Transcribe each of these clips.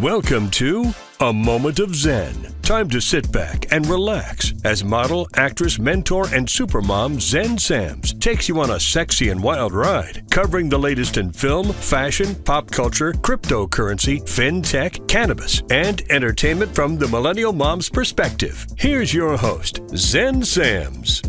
Welcome to A Moment of Zen. Time to sit back and relax as model, actress, mentor, and supermom Zen Sams takes you on a sexy and wild ride, covering the latest in film, fashion, pop culture, cryptocurrency, fintech, cannabis, and entertainment from the millennial mom's perspective. Here's your host, Zen Sams.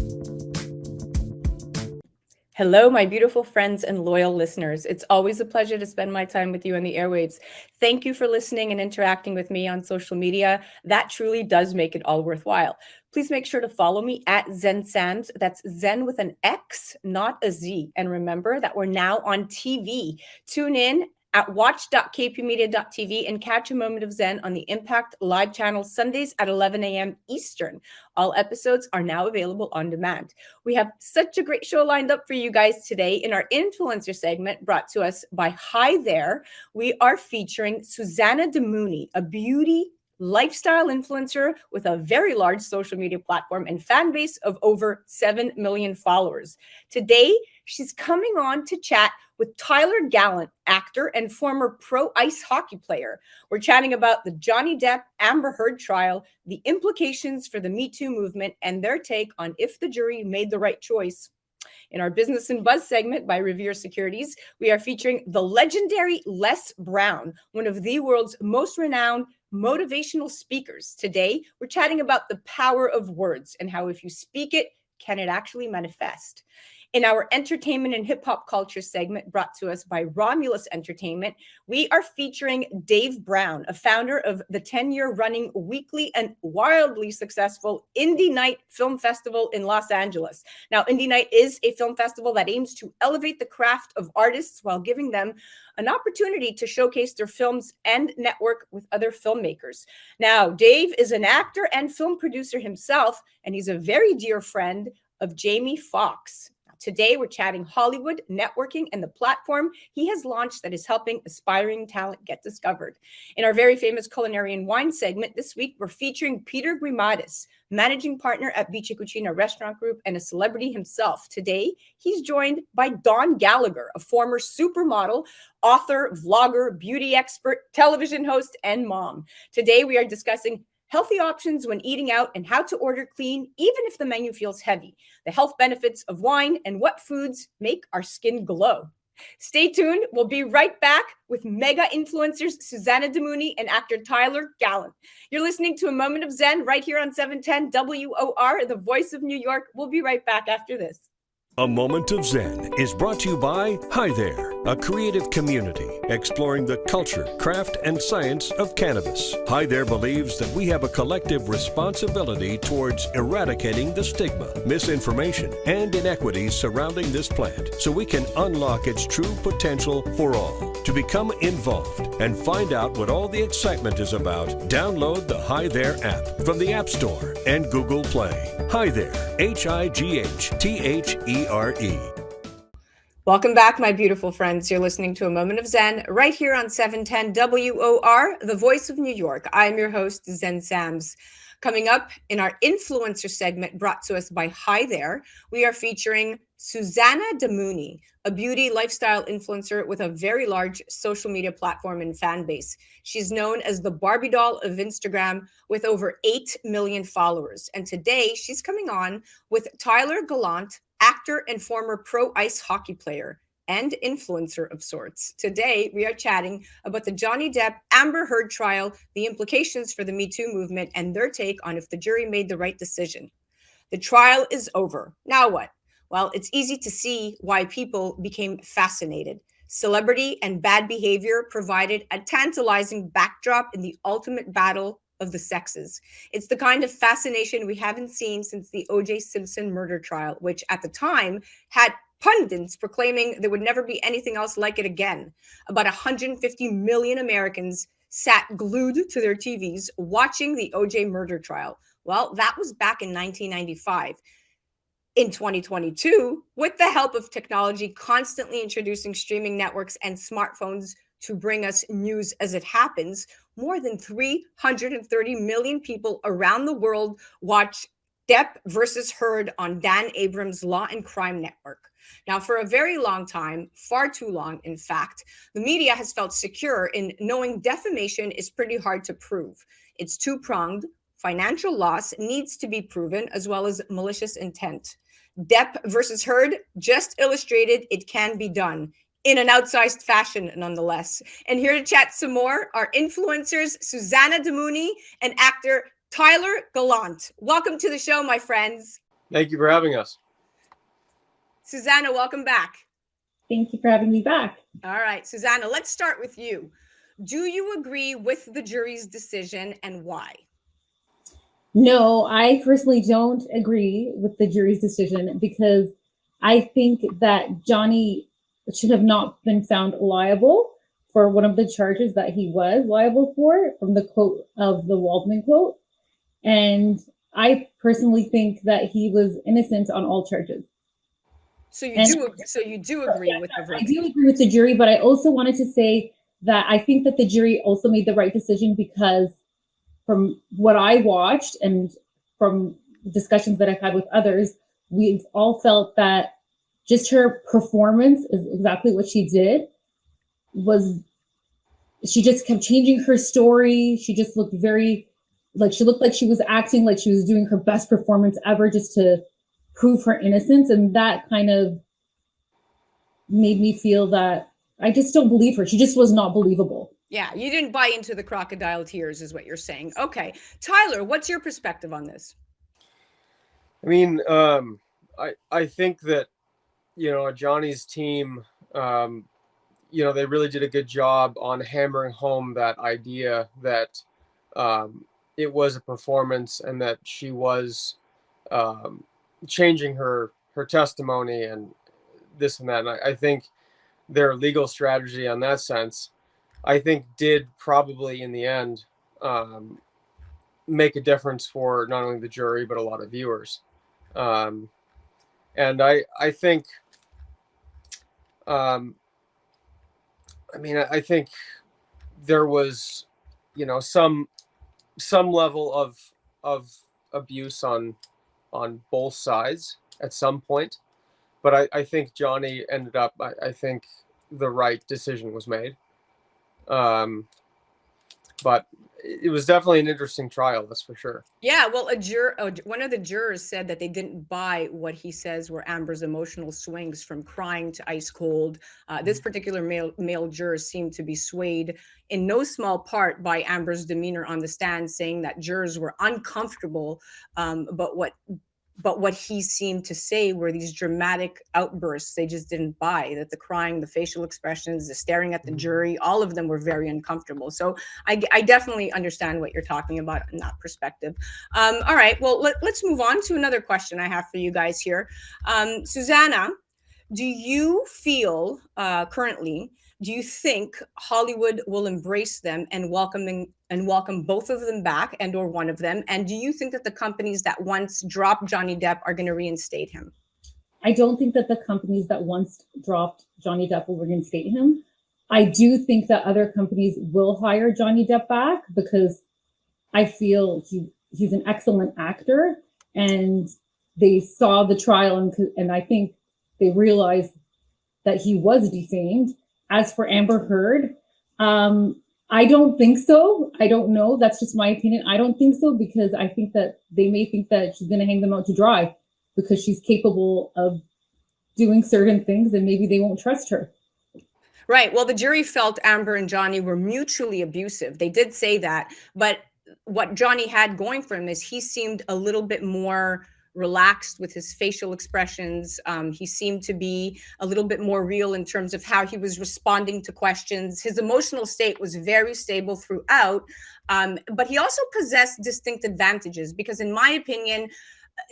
Hello, my beautiful friends and loyal listeners. It's always a pleasure to spend my time with you on the airwaves. Thank you for listening and interacting with me on social media. That truly does make it all worthwhile. Please make sure to follow me at Zen Sams. That's Zen with an X, not a Z. And remember that we're now on TV. Tune in at watch.kpmedia.tv and catch a moment of Zen on the Impact Live channel Sundays at 11 a.m. Eastern. All episodes are now available on demand. We have such a great show lined up for you guys today. In our influencer segment brought to us by Hi There, we are featuring Susana Damouni, a beauty lifestyle influencer with a very large social media platform and fan base of over 7 million followers. Today, she's coming on to chat with Tyler Gallant, actor and former pro ice hockey player. We're chatting about the Johnny Depp Amber Heard trial, the implications for the Me Too movement, and their take on if the jury made the right choice. In our Business and Buzz segment by Revere Securities, we are featuring the legendary Les Brown, one of the world's most renowned motivational speakers. Today, we're chatting about the power of words and how if you speak it, can it actually manifest? In our entertainment and hip hop culture segment brought to us by Romulus Entertainment, we are featuring Dave Brown, a founder of the 10-year running weekly and wildly successful Indie Night Film Festival in Los Angeles. Now, Indie Night is a film festival that aims to elevate the craft of artists while giving them an opportunity to showcase their films and network with other filmmakers. Now, Dave is an actor and film producer himself, and he's a very dear friend of Jamie Foxx. Today, we're chatting Hollywood, networking, and the platform he has launched that is helping aspiring talent get discovered. In our very famous Culinary and Wine segment this week, we're featuring Peter Grimadis, managing partner at Vice Cucina Restaurant Group and a celebrity himself. Today, he's joined by Dawn Gallagher, a former supermodel, author, vlogger, beauty expert, television host, and mom. Today, we are discussing healthy options when eating out and how to order clean, even if the menu feels heavy, the health benefits of wine, and what foods make our skin glow. Stay tuned. We'll be right back with mega influencers Susana Damouni and actor Tyler Gallant. You're listening to A Moment of Zen right here on 710 WOR, the voice of New York. We'll be right back after this. A Moment of Zen is brought to you by Hi There, a creative community exploring the culture, craft, and science of cannabis. Hi There believes that we have a collective responsibility towards eradicating the stigma, misinformation, and inequities surrounding this plant so we can unlock its true potential for all. To become involved and find out what all the excitement is about, download the Hi There app from the App Store and Google Play. Hi There, HIGHTHERE. Welcome back, my beautiful friends. You're listening to A Moment of Zen right here on 710 WOR, the voice of New York. I'm your host, Zen Sams. Coming up in our influencer segment brought to us by Hi There, we are featuring Susana Damouni, a beauty lifestyle influencer with a very large social media platform and fan base. She's known as the Barbie doll of Instagram with over 8 million followers. And today she's coming on with Tyler Gallant, actor and former pro ice hockey player and influencer of sorts. Today, we are chatting about the Johnny Depp Amber Heard trial, the implications for the Me Too movement, and their take on if the jury made the right decision. The trial is over. Now what? Well, it's easy to see why people became fascinated. Celebrity and bad behavior provided a tantalizing backdrop in the ultimate battle of the sexes. It's the kind of fascination we haven't seen since the O.J. Simpson murder trial, which at the time had pundits proclaiming there would never be anything else like it again. About 150 million Americans sat glued to their TVs watching the O.J. murder trial. Well, that was back in 1995. In 2022, with the help of technology constantly introducing streaming networks and smartphones to bring us news as it happens, more than 330 million people around the world watch Depp versus Heard on Dan Abrams' Law and Crime Network. Now, for a very long time, far too long, in fact, the media has felt secure in knowing defamation is pretty hard to prove. It's two-pronged. Financial loss needs to be proven, as well as malicious intent. Depp versus Heard just illustrated it can be done in an outsized fashion, nonetheless. And here to chat some more are influencers Susana Damouni and actor Tyler Gallant. Welcome to the show, my friends. Thank you for having us. Susana, welcome back. Thank you for having me back. All right, Susana, let's start with you. Do you agree with the jury's decision and why? No, I personally don't agree with the jury's decision because I think that Johnny should have not been found liable for one of the charges that he was liable for, from the quote of the Waldman quote. And I personally think that he was innocent on all charges. So you do agree with the verdict? I do agree with the jury, but I also wanted to say that I think that the jury also made the right decision because from what I watched and from discussions that I've had with others, we've all felt that just her performance is exactly what she did. She just kept changing her story. She just looked she looked like she was acting like she was doing her best performance ever just to prove her innocence. And that kind of made me feel that I just don't believe her. She just was not believable. Yeah, you didn't buy into the crocodile tears is what you're saying. Okay. Tyler, what's your perspective on this? I mean, I think that, Johnny's team, they really did a good job on hammering home that idea that it was a performance and that she was changing her testimony and this and that. And I think their legal strategy on that sense, I think did probably in the end make a difference for not only the jury, but a lot of viewers. And I think, I think there was, some level of abuse on both sides at some point, but I think Johnny ended up, I think the right decision was made. But it was definitely an interesting trial, that's for sure. Yeah, well, one of the jurors said that they didn't buy what he says were Amber's emotional swings from crying to ice cold. This particular male juror seemed to be swayed in no small part by Amber's demeanor on the stand, saying that jurors were uncomfortable, but what he seemed to say were these dramatic outbursts they just didn't buy, that the crying, the facial expressions, the staring at the jury, all of them were very uncomfortable. So I definitely understand what you're talking about in that perspective. All right, well, let's move on to another question I have for you guys here. Susana, do you feel do you think Hollywood will embrace them and welcome both of them back or one of them? And do you think that the companies that once dropped Johnny Depp are going to reinstate him? I don't think that the companies that once dropped Johnny Depp will reinstate him. I do think that other companies will hire Johnny Depp back because I feel he's an excellent actor and they saw the trial and I think they realized that he was defamed. As for Amber Heard, I don't think so. I don't know. That's just my opinion. I don't think so because I think that they may think that she's going to hang them out to dry because she's capable of doing certain things and maybe they won't trust her. Right. Well, the jury felt Amber and Johnny were mutually abusive. They did say that. But what Johnny had going for him is he seemed a little bit more relaxed with his facial expressions. He seemed to be a little bit more real in terms of how he was responding to questions. His emotional state was very stable throughout, but he also possessed distinct advantages because, in my opinion,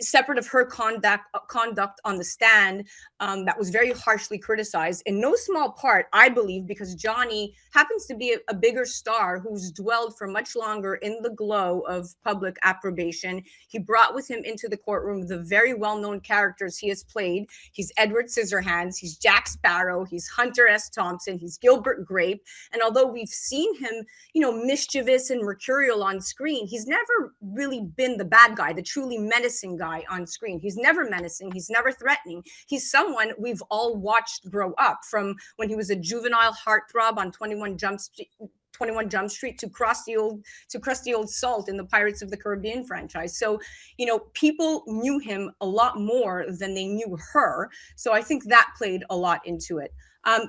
separate of her conduct on the stand, that was very harshly criticized, in no small part, I believe, because Johnny happens to be a bigger star who's dwelled for much longer in the glow of public approbation. He brought with him into the courtroom the very well-known characters he has played. He's Edward Scissorhands, he's Jack Sparrow, he's Hunter S. Thompson, he's Gilbert Grape. And although we've seen him, mischievous and mercurial on screen, he's never really been the bad guy, the truly menacing menacing guy on screen. He's never menacing. He's never threatening. He's someone we've all watched grow up, from when he was a juvenile heartthrob on 21 Jump Street to crusty old salt in the Pirates of the Caribbean franchise. So, you know, people knew him a lot more than they knew her. So I think that played a lot into it.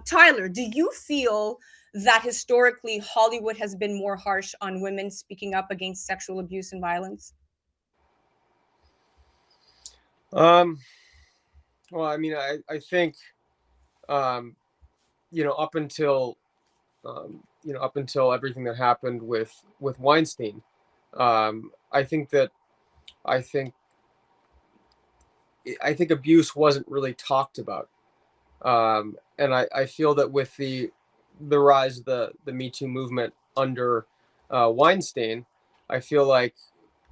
Tyler, do you feel that historically Hollywood has been more harsh on women speaking up against sexual abuse and violence? Well, I mean, I think, you know, up until everything that happened with Weinstein, I think abuse wasn't really talked about. And I feel that with the rise of the Me Too movement under Weinstein, I feel like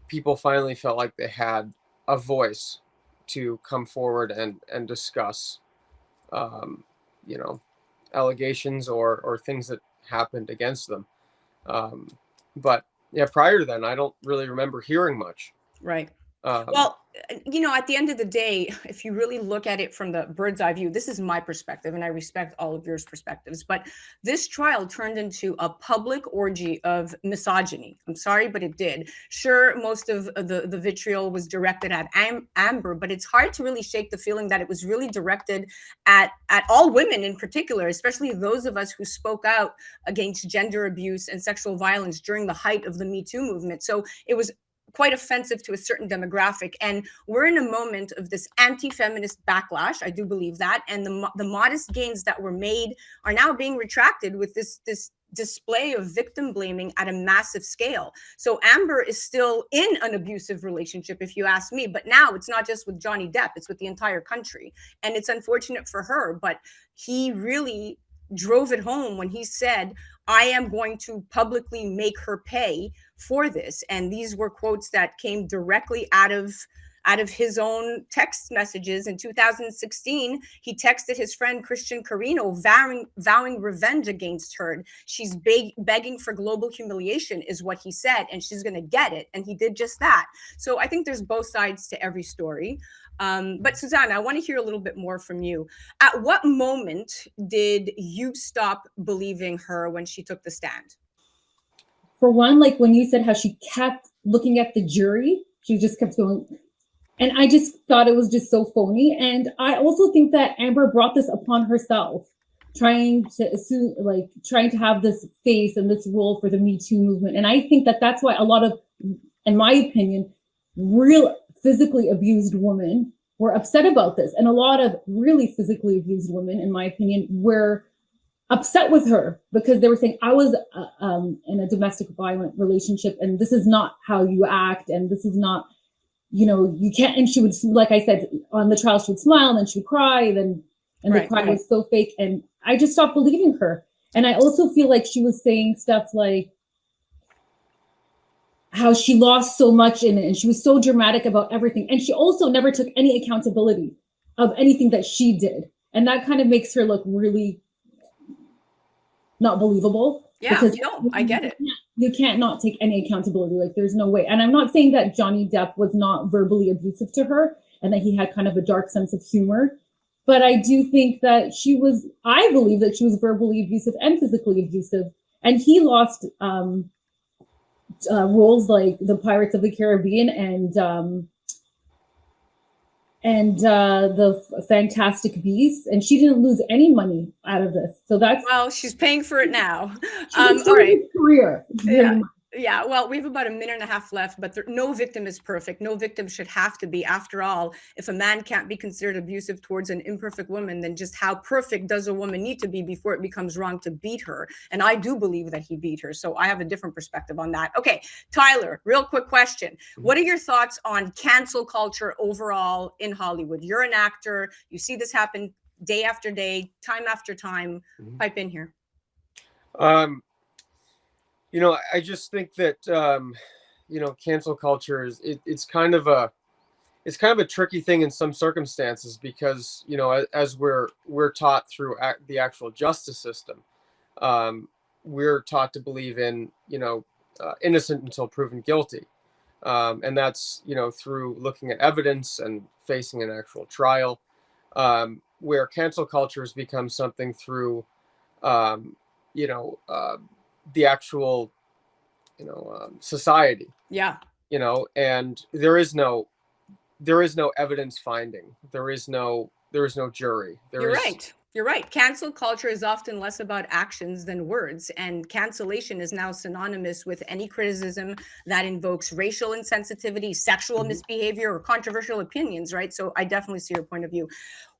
people finally felt like they had a voice to come forward and discuss, you know, allegations or things that happened against them. But yeah, prior to then, I don't really remember hearing much. Right. Well, you know, at the end of the day, if you really look at it from the bird's eye view, this is my perspective, and I respect all of yours perspectives, but this trial turned into a public orgy of misogyny. I'm sorry, but it did. Sure, most of the vitriol was directed at Amber, but it's hard to really shake the feeling that it was really directed at all women in particular, especially those of us who spoke out against gender abuse and sexual violence during the height of the Me Too movement. So it was quite offensive to a certain demographic. And we're in a moment of this anti-feminist backlash. I do believe that. And the modest gains that were made are now being retracted with this display of victim blaming at a massive scale. So Amber is still in an abusive relationship, if you ask me. But now it's not just with Johnny Depp, it's with the entire country. And it's unfortunate for her, but he really drove it home when he said, I am going to publicly make her pay for this. And these were quotes that came directly out of his own text messages. In 2016, he texted his friend Christian Carino, vowing revenge against her. She's begging for global humiliation is what he said, and she's going to get it. And he did just that. So I think there's both sides to every story. But Susana, I want to hear a little bit more from you. At what moment did you stop believing her when she took the stand? For one, like when you said how she kept looking at the jury, she just kept going. And I just thought it was just so phony. And I also think that Amber brought this upon herself, trying to have this face and this role for the Me Too movement. And I think that that's why a lot of, in my opinion, real physically abused women were upset about this. And a lot of really physically abused women, in my opinion, were upset with her because they were saying, I was in a domestic violent relationship and this is not how you act. And this is not, you know, you can't. And she would, like I said, on the trial, she would smile and then she would cry. And the cry was so fake. And I just stopped believing her. And I also feel like she was saying stuff like how she lost so much in it. And she was so dramatic about everything. And she also never took any accountability of anything that she did. And that kind of makes her look really not believable. Yeah, because I get it. You can't not take any accountability. Like there's no way. And I'm not saying that Johnny Depp was not verbally abusive to her and that he had kind of a dark sense of humor. But I do think that I believe that she was verbally abusive and physically abusive. And he lost roles like the Pirates of the Caribbean and the Fantastic Beasts, and she didn't lose any money out of this. So she's paying for it now. All right. Career. Yeah. Well, we have about a minute and a half left, but no victim is perfect. No victim should have to be. After all, if a man can't be considered abusive towards an imperfect woman, then just how perfect does a woman need to be before it becomes wrong to beat her? And I do believe that he beat her. So I have a different perspective on that. Okay, Tyler, real quick question. What are your thoughts on cancel culture overall in Hollywood? You're an actor. You see this happen day after day, time after time. Pipe in here. You know, I just think that, you know, cancel culture it's kind of a tricky thing in some circumstances because, you know, as we're taught through the actual justice system, we're taught to believe in, you know, innocent until proven guilty. And that's, through looking at evidence and facing an actual trial, where cancel culture has become something through, the actual, society, Yeah. and there is no evidence finding. There is no jury. You're right. You're right. Cancel culture is often less about actions than words, and cancellation is now synonymous with any criticism that invokes racial insensitivity, sexual misbehavior, or controversial opinions, right? So I definitely see your point of view.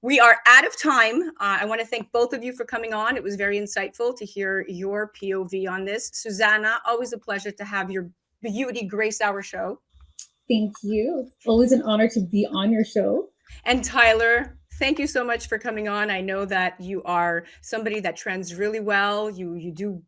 We are out of time. I want to thank both of you for coming on. It was very insightful to hear your POV on this. Susana, always a pleasure to have your Beauty Grace Hour show. Thank you. It's always an honor to be on your show. And Tyler, thank you so much for coming on. I know that you are somebody that trends really well. You do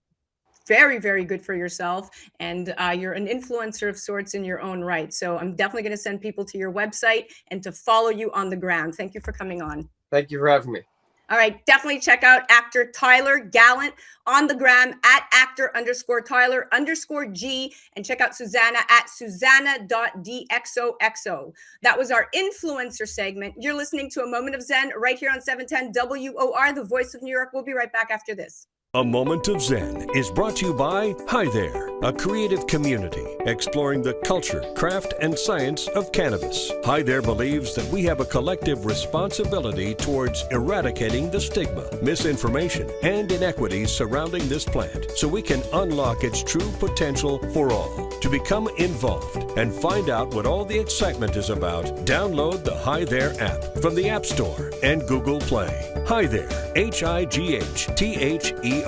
very, very good for yourself. And you're an influencer of sorts in your own right. So I'm definitely going to send people to your website and to follow you on the ground. Thank you for coming on. Thank you for having me. All right, definitely check out actor Tyler Gallant on the gram at actor_Tyler_G, and check out Susana at Susana.dxoxo. That was our influencer segment. You're listening to A Moment of Zen right here on 710 WOR, the voice of New York. We'll be right back after this. A Moment of Zen is brought to you by Hi There, a creative community exploring the culture, craft, and science of cannabis. Hi There believes that we have a collective responsibility towards eradicating the stigma, misinformation, and inequities surrounding this plant so we can unlock its true potential for all. To become involved and find out what all the excitement is about, download the Hi There app from the App Store and Google Play. Hi There, HIGHTHERE.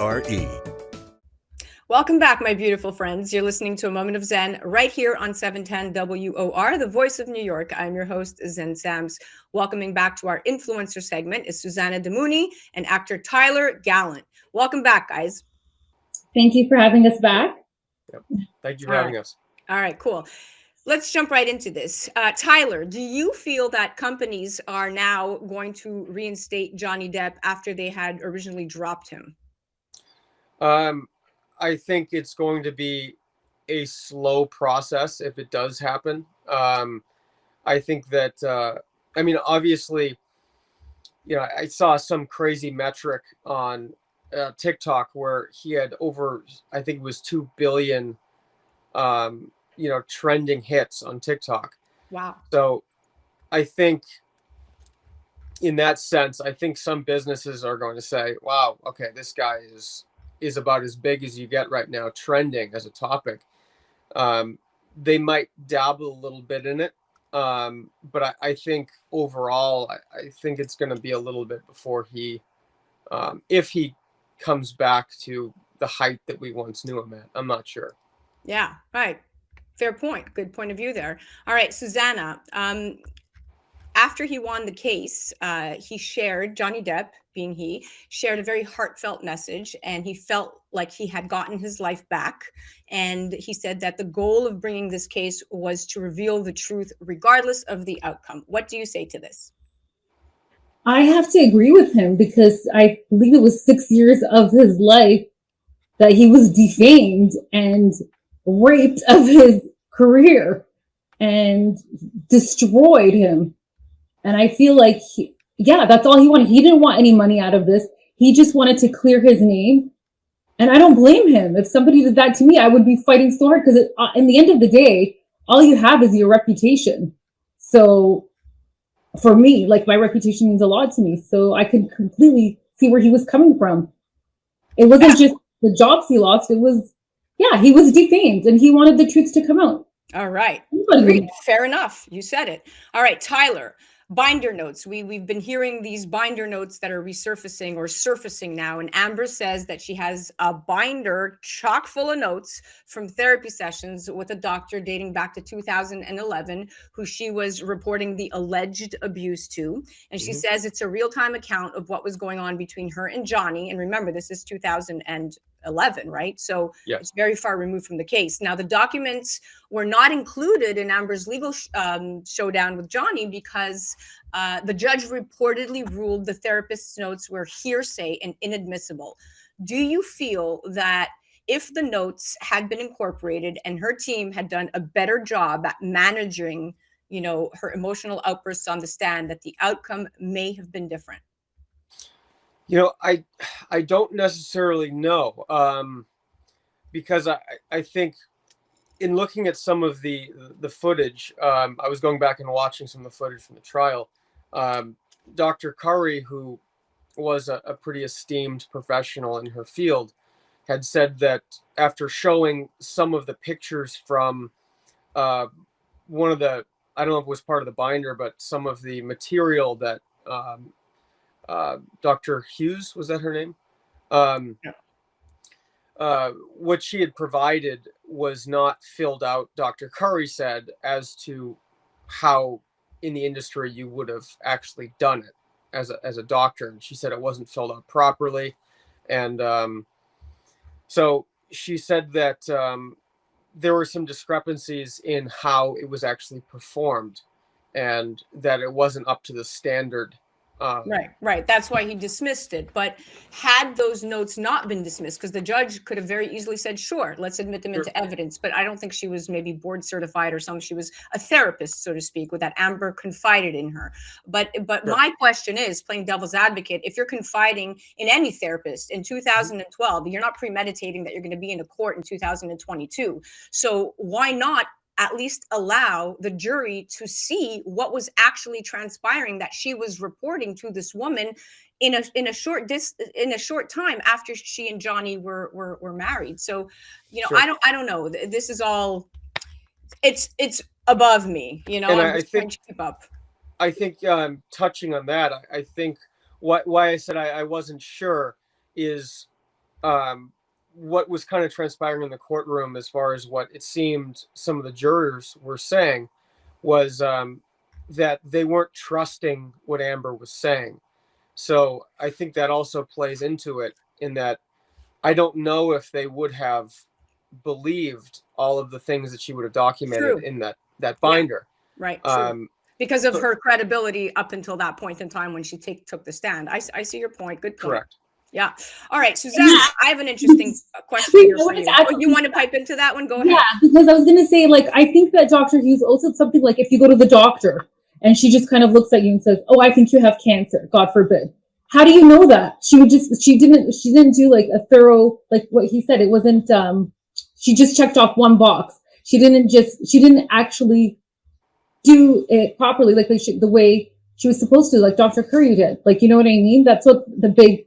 Welcome back, my beautiful friends. You're listening to A Moment of Zen right here on 710 WOR, the voice of New York. I'm your host, Zen Sams. Welcoming back to our influencer segment is Susana Damouni and actor Tyler Gallant. Welcome back, guys. Thank you for having us back. Yep. Thank you for having us. All right, cool. Let's jump right into this. Tyler, do you feel that companies are now going to reinstate Johnny Depp after they had originally dropped him? I think it's going to be a slow process if it does happen. I think that, obviously, I saw some crazy metric on TikTok where he had over, I think it was 2 billion, trending hits on TikTok. Wow. So I think in that sense, I think some businesses are going to say, wow, okay, this guy is about as big as you get right now, trending as a topic. They might dabble a little bit in it. But I think overall, I think it's going to be a little bit before he, if he comes back to the height that we once knew him at. I'm not sure. Yeah, right. Fair point. Good point of view there. All right, Susana, after he won the case, Johnny Depp, being he, shared a very heartfelt message, and he felt like he had gotten his life back. And he said that the goal of bringing this case was to reveal the truth regardless of the outcome. What do you say to this? I have to agree with him because I believe it was 6 years of his life that he was defamed and raped of his career and destroyed him. And I feel like, that's all he wanted. He didn't want any money out of this. He just wanted to clear his name. And I don't blame him. If somebody did that to me, I would be fighting so hard because in the end of the day, all you have is your reputation. So for me, like, my reputation means a lot to me. So I could completely see where he was coming from. It wasn't just the jobs he lost. It was, he was defamed and he wanted the truth to come out. All right. Great. Fair enough. You said it. All right, Tyler. Binder notes. We've been hearing these binder notes that are resurfacing or surfacing now. And Amber says that she has a binder chock full of notes from therapy sessions with a doctor dating back to 2011, who she was reporting the alleged abuse to. And she says it's a real-time account of what was going on between her and Johnny. And remember, this is 2011, right? So It's very far removed from the case. Now, the documents were not included in Amber's legal showdown with Johnny because the judge reportedly ruled the therapist's notes were hearsay and inadmissible. Do you feel that if the notes had been incorporated and her team had done a better job at managing, you know, her emotional outbursts on the stand, that the outcome may have been different? You know, I don't necessarily know, because I think in looking at some of the footage, I was going back and watching some of the footage from the trial. Dr. Curry, who was a pretty esteemed professional in her field, had said that after showing some of the pictures from one of the, I don't know if it was part of the binder, but some of the material that Dr. Hughes, was that her name? What she had provided was not filled out, Dr. Curry said, as to how in the industry you would have actually done it as a doctor. And she said it wasn't filled out properly. And so she said that there were some discrepancies in how it was actually performed and that it wasn't up to the standard. Right. That's why he dismissed it. But had those notes not been dismissed, because the judge could have very easily said, sure, let's admit them into evidence. But I don't think she was maybe board certified or something. She was a therapist, so to speak, with that Amber confided in her. But my question is, playing devil's advocate, if you're confiding in any therapist in 2012, you're not premeditating that you're going to be in a court in 2022. So why not at least allow the jury to see what was actually transpiring that she was reporting to this woman in a short time after she and Johnny were married. So, you know, I don't know. This is all, it's above me, you know. And I'm just trying to keep up. I think touching on that, I think why I said I wasn't sure is what was kind of transpiring in the courtroom, as far as what it seemed some of the jurors were saying, was that they weren't trusting what Amber was saying. So I think that also plays into it, in that I don't know if they would have believed all of the things that she would have documented in that binder. Right. Because of her credibility up until that point in time when she took the stand. I see your point. Good point. Correct. Yeah. All right, Susana, I have an interesting question here for you. You want to pipe into that one? Go ahead. Yeah, because I was going to say, like, I think that Dr. Hughes also said something like, if you go to the doctor and she just kind of looks at you and says, oh, I think you have cancer, God forbid. How do you know that? She didn't do like a thorough, like what he said. It wasn't, she just checked off one box. She didn't actually do it properly, like the way she was supposed to, like Dr. Curry did. Like, you know what I mean? That's what the big...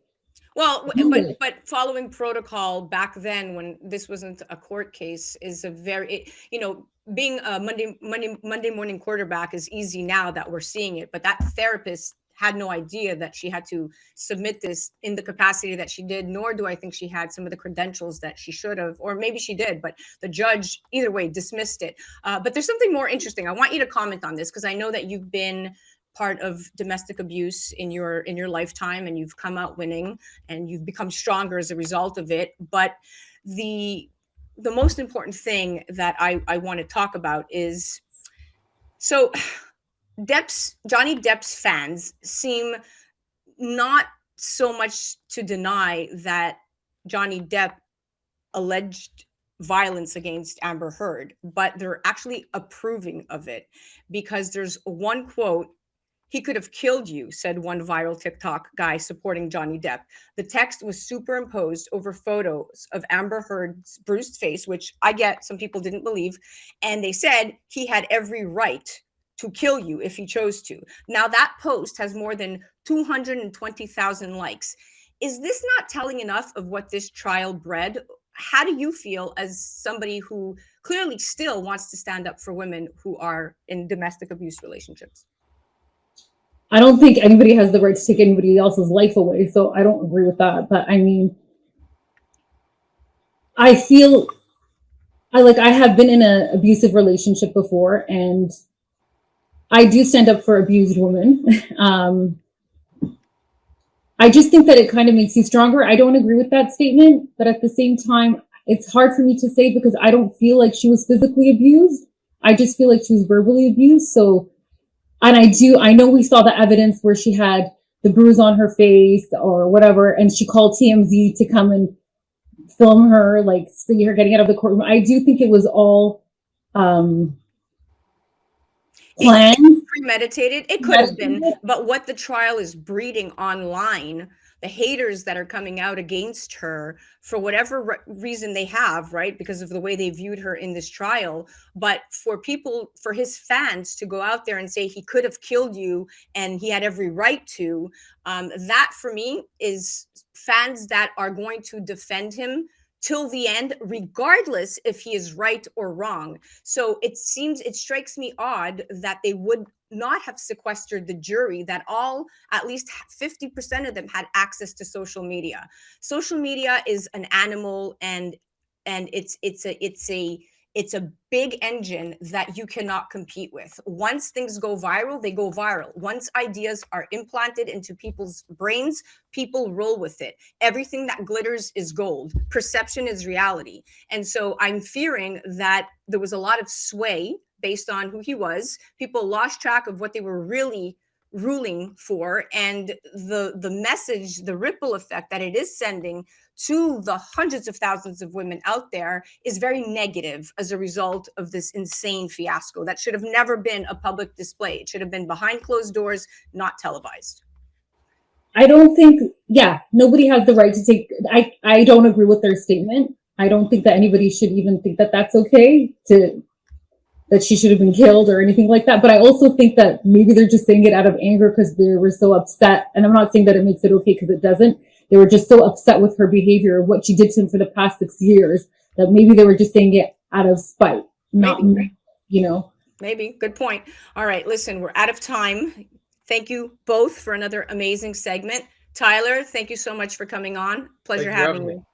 Well, but following protocol back then, when this wasn't a court case, is a very, you know, being a Monday morning quarterback is easy now that we're seeing it. But that therapist had no idea that she had to submit this in the capacity that she did, nor do I think she had some of the credentials that she should have, or maybe she did, but the judge either way dismissed it. But there's something more interesting. I want you to comment on this, because I know that you've been part of domestic abuse in your lifetime, and you've come out winning and you've become stronger as a result of it. But the most important thing that I want to talk about is, so Johnny Depp's fans seem not so much to deny that Johnny Depp alleged violence against Amber Heard, but they're actually approving of it, because there's one quote: "He could have killed you," said one viral TikTok guy supporting Johnny Depp. The text was superimposed over photos of Amber Heard's bruised face, which I get some people didn't believe. And they said he had every right to kill you if he chose to. Now that post has more than 220,000 likes. Is this not telling enough of what this trial bred? How do you feel as somebody who clearly still wants to stand up for women who are in domestic abuse relationships? I don't think anybody has the right to take anybody else's life away, so I don't agree with that. But I mean, I feel I have been in an abusive relationship before, and I do stand up for abused women. I just think that it kind of makes you stronger. I don't agree with that statement, but at the same time, it's hard for me to say, because I don't feel like she was physically abused. I just feel like she was verbally abused. So, and I know we saw the evidence where she had the bruise on her face or whatever, and she called TMZ to come and film her, like see her getting out of the courtroom. I do think it was all planned. Premeditated. It could have been, but what the trial is breeding online, the haters that are coming out against her for whatever reason they have, right? Because of the way they viewed her in this trial. But for people, for his fans to go out there and say he could have killed you and he had every right to, that for me is fans that are going to defend him till the end, regardless if he is right or wrong. So it strikes me odd that they would not have sequestered the jury, that at least 50% of them had access to social media. Social media is an animal, and it's a big engine that you cannot compete with. Once things go viral, they go viral. Once ideas are implanted into people's brains, people roll with it. Everything that glitters is gold. Perception is reality. And so I'm fearing that there was a lot of sway based on who he was. People lost track of what they were really ruling for, and the message, the ripple effect that it is sending to the hundreds of thousands of women out there is very negative as a result of this insane fiasco that should have never been a public display. It should have been behind closed doors, not televised. I don't think, nobody has the right to take, I don't agree with their statement. I don't think that anybody should even think that that's okay, that she should have been killed or anything like that. But I also think that maybe they're just saying it out of anger because they were so upset. And I'm not saying that it makes it okay, because it doesn't. They were just so upset with her behavior, what she did to him for the past 6 years, that maybe they were just saying it out of spite, not, Maybe. Good point. All right, listen, we're out of time. Thank you both for another amazing segment. Tyler, thank you so much for coming on. Pleasure having you.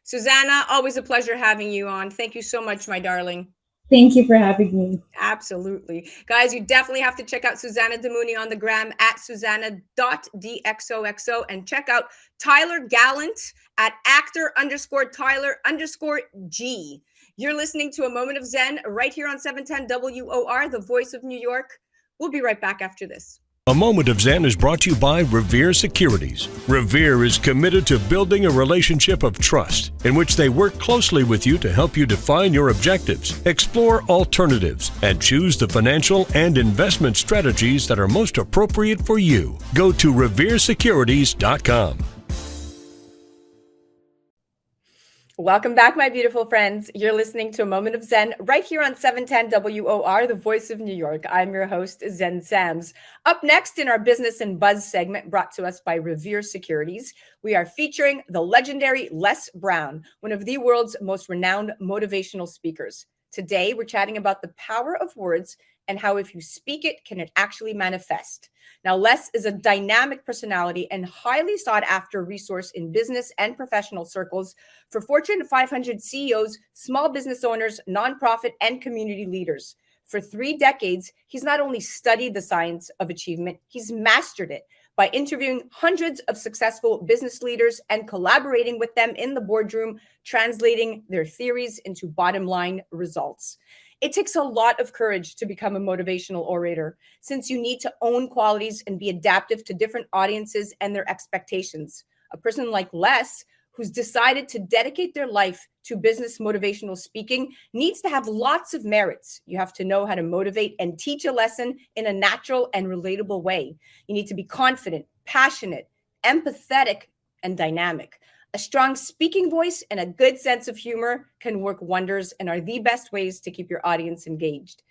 Susana, always a pleasure having you on. Thank you so much, my darling. Thank you for having me. Absolutely. Guys, you definitely have to check out Susana Damouni on the gram at Susana.dxoxo, and check out Tyler Gallant at actor_Tyler_G. You're listening to A Moment of Zen right here on 710 WOR, the voice of New York. We'll be right back after this. A Moment of Zen is brought to you by Revere Securities. Revere is committed to building a relationship of trust in which they work closely with you to help you define your objectives, explore alternatives, and choose the financial and investment strategies that are most appropriate for you. Go to reveresecurities.com. Welcome back, my beautiful friends. You're listening to A Moment of Zen right here on 710 WOR, the voice of New York. I'm your host, Zen Sams. Up next in our Business and Buzz segment, brought to us by Revere Securities, we are featuring the legendary Les Brown, one of the world's most renowned motivational speakers. Today, we're chatting about the power of words and how if you speak it, can it actually manifest. Now, Les is a dynamic personality and highly sought after resource in business and professional circles for Fortune 500 CEOs, small business owners, nonprofit, and community leaders. For 3 decades, he's not only studied the science of achievement, he's mastered it by interviewing hundreds of successful business leaders and collaborating with them in the boardroom, translating their theories into bottom line results. It takes a lot of courage to become a motivational orator, since you need to own qualities and be adaptive to different audiences and their expectations. A person like Les, who's decided to dedicate their life to business motivational speaking, needs to have lots of merits. You have to know how to motivate and teach a lesson in a natural and relatable way. You need to be confident, passionate, empathetic, and dynamic. A strong speaking voice and a good sense of humor can work wonders and are the best ways to keep your audience engaged.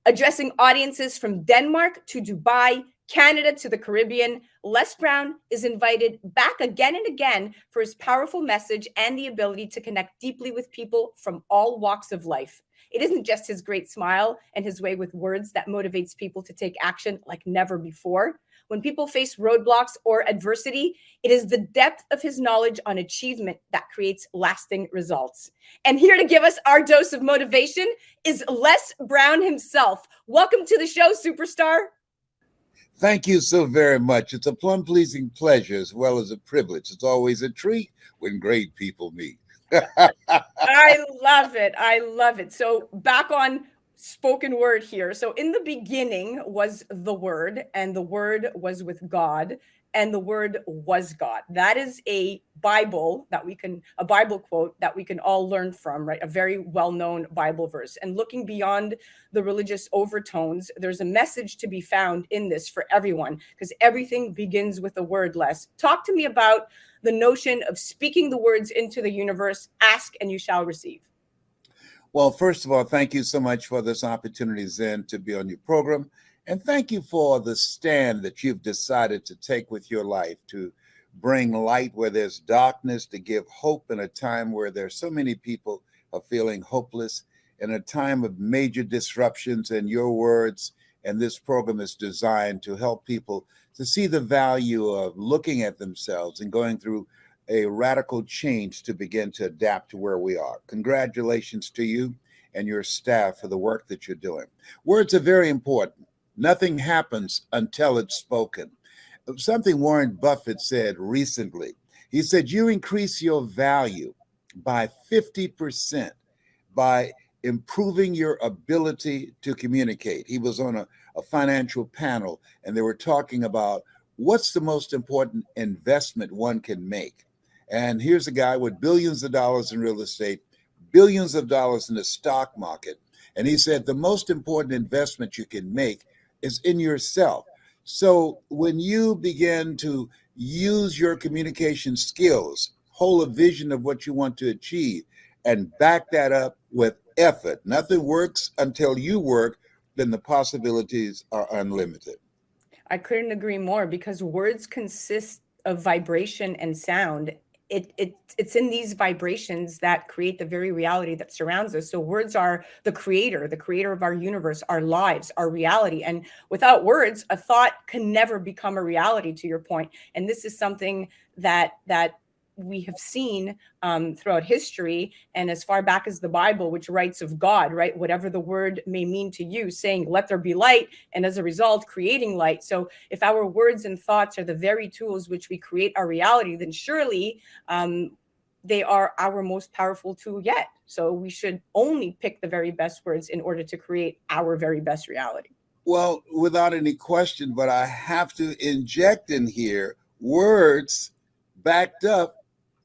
Addressing audiences from Denmark to Dubai, Canada to the Caribbean, Les Brown is invited back again and again for his powerful message and the ability to connect deeply with people from all walks of life. It isn't just his great smile and his way with words that motivates people to take action like never before. When people face roadblocks or adversity, it is the depth of his knowledge on achievement that creates lasting results. And here to give us our dose of motivation is Les Brown himself. Welcome to the show, superstar. Thank you so very much. It's a plum-pleasing pleasure as well as a privilege. It's always a treat when great people meet. I love it. I love it. So back on spoken word here. So in the beginning was the Word, and the Word was with God, and the word was God. That is a Bible quote that we can all learn from, right? A very well-known Bible verse. And looking beyond the religious overtones, there's a message to be found in this for everyone, because everything begins with a word. Les, talk to me about the notion of speaking the words into the universe. Ask and you shall receive. Well, first of all, thank you so much for this opportunity, Zen, to be on your program. And thank you for the stand that you've decided to take with your life to bring light where there's darkness, to give hope in a time where there's so many people are feeling hopeless, in a time of major disruptions. And your words and this program is designed to help people to see the value of looking at themselves and going through a radical change to begin to adapt to where we are. Congratulations to you and your staff for the work that you're doing. Words are very important. Nothing happens until it's spoken. Something Warren Buffett said recently. He said, you increase your value by 50% by improving your ability to communicate. He was on a financial panel, and they were talking about what's the most important investment one can make. And here's a guy with billions of dollars in real estate, billions of dollars in the stock market. And he said the most important investment you can make is in yourself. So when you begin to use your communication skills, hold a vision of what you want to achieve, and back that up with effort, nothing works until you work, then the possibilities are unlimited. I couldn't agree more, because words consist of vibration and sound. It's in these vibrations that create the very reality that surrounds us. So words are the creator of our universe, our lives, our reality. And without words, a thought can never become a reality, to your point. And this is something that we have seen throughout history, and as far back as the Bible, which writes of God, right? Whatever the word may mean to you, saying, let there be light, and as a result, creating light. So if our words and thoughts are the very tools which we create our reality, then surely they are our most powerful tool yet. So we should only pick the very best words in order to create our very best reality. Well, without any question, but I have to inject in here words backed up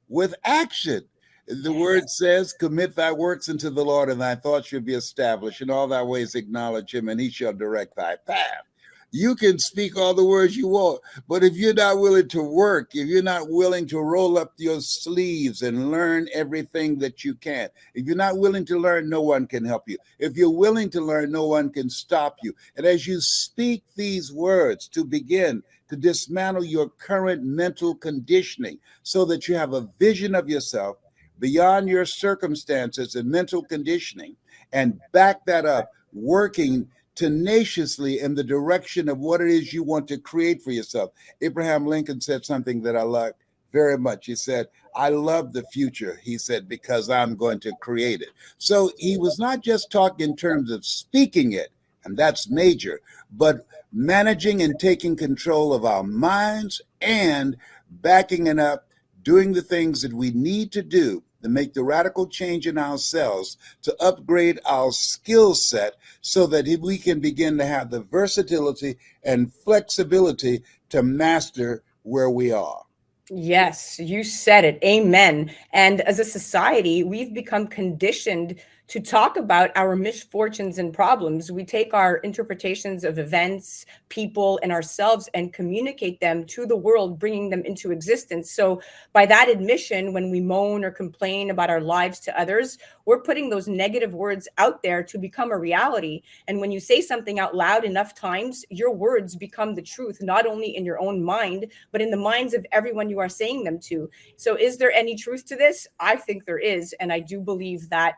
with action. The word says, commit thy works unto the Lord, and thy thoughts shall be established. In all thy ways acknowledge him, and he shall direct thy path. You can speak all the words you want, but if you're not willing to work, if you're not willing to roll up your sleeves and learn everything that you can, if you're not willing to learn, no one can help you. If you're willing to learn, no one can stop you. And as you speak these words to begin to dismantle your current mental conditioning so that you have a vision of yourself beyond your circumstances and mental conditioning, and back that up, working tenaciously in the direction of what it is you want to create for yourself. Abraham Lincoln said something that I like very much. He said, I love the future, he said, because I'm going to create it. So he was not just talking in terms of speaking it, and that's major, but managing and taking control of our minds and backing it up, doing the things that we need to do to make the radical change in ourselves, to upgrade our skill set so that we can begin to have the versatility and flexibility to master where we are. Yes, you said it. Amen. And as a society, we've become conditioned to talk about our misfortunes and problems. We take our interpretations of events, people, and ourselves and communicate them to the world, bringing them into existence. So by that admission, when we moan or complain about our lives to others, we're putting those negative words out there to become a reality. And when you say something out loud enough times, your words become the truth, not only in your own mind, but in the minds of everyone you are saying them to. So is there any truth to this? I think there is. And I do believe that,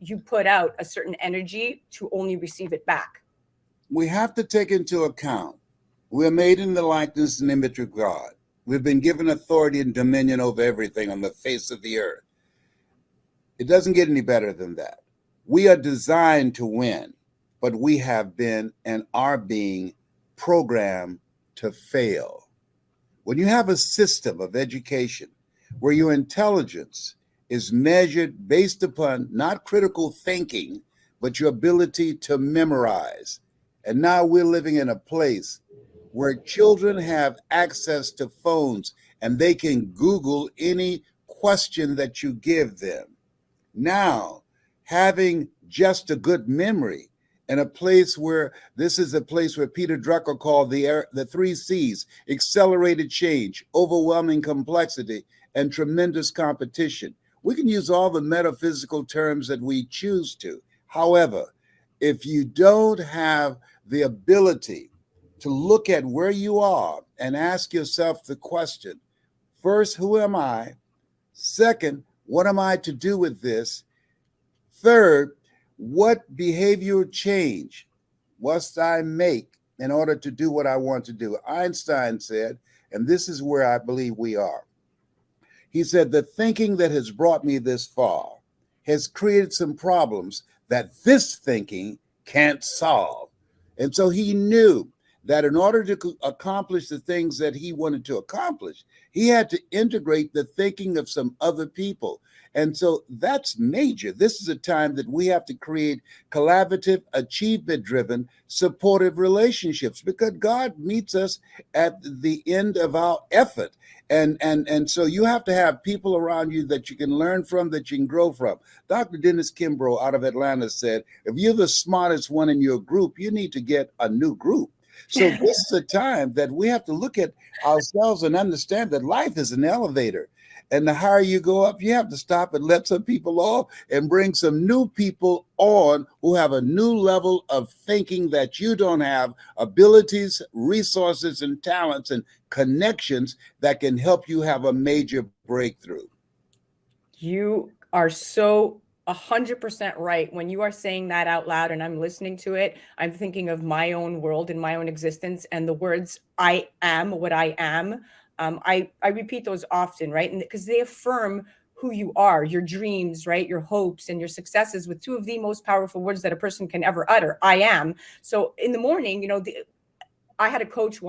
you put out a certain energy to only receive it back. We have to take into account we're made in the likeness and image of God. We've been given authority and dominion over everything on the face of the earth. It doesn't get any better than that. We are designed to win, but we have been and are being programmed to fail. When you have a system of education where your intelligence is measured based upon not critical thinking, but your ability to memorize. And now we're living in a place where children have access to phones and they can Google any question that you give them. Now, having just a good memory and a place where this is a place where Peter Drucker called the three C's: accelerated change, overwhelming complexity, and tremendous competition. We can use all the metaphysical terms that we choose to. However, if you don't have the ability to look at where you are and ask yourself the question, first, who am I? Second, what am I to do with this? Third, what behavior change must I make in order to do what I want to do? Einstein said, and this is where I believe we are. He said, the thinking that has brought me this far has created some problems that this thinking can't solve. And so he knew that in order to accomplish the things that he wanted to accomplish, he had to integrate the thinking of some other people. And so that's major. This is a time that we have to create collaborative, achievement-driven, supportive relationships, because God meets us at the end of our effort. And so you have to have people around you that you can learn from, that you can grow from. Dr. Dennis Kimbrough out of Atlanta said, if you're the smartest one in your group, you need to get a new group. So this is a time that we have to look at ourselves and understand that life is an elevator. And the higher you go up, you have to stop and let some people off and bring some new people on who have a new level of thinking that you don't have, abilities, resources, and talents and connections that can help you have a major breakthrough. You are so 100% right. When you are saying that out loud and I'm listening to it, I'm thinking of my own world and my own existence, and the words "I am what I am." I repeat those often, right? And because they affirm who you are, your dreams, right? Your hopes and your successes, with two of the most powerful words that a person can ever utter: I am. So in the morning, I had a coach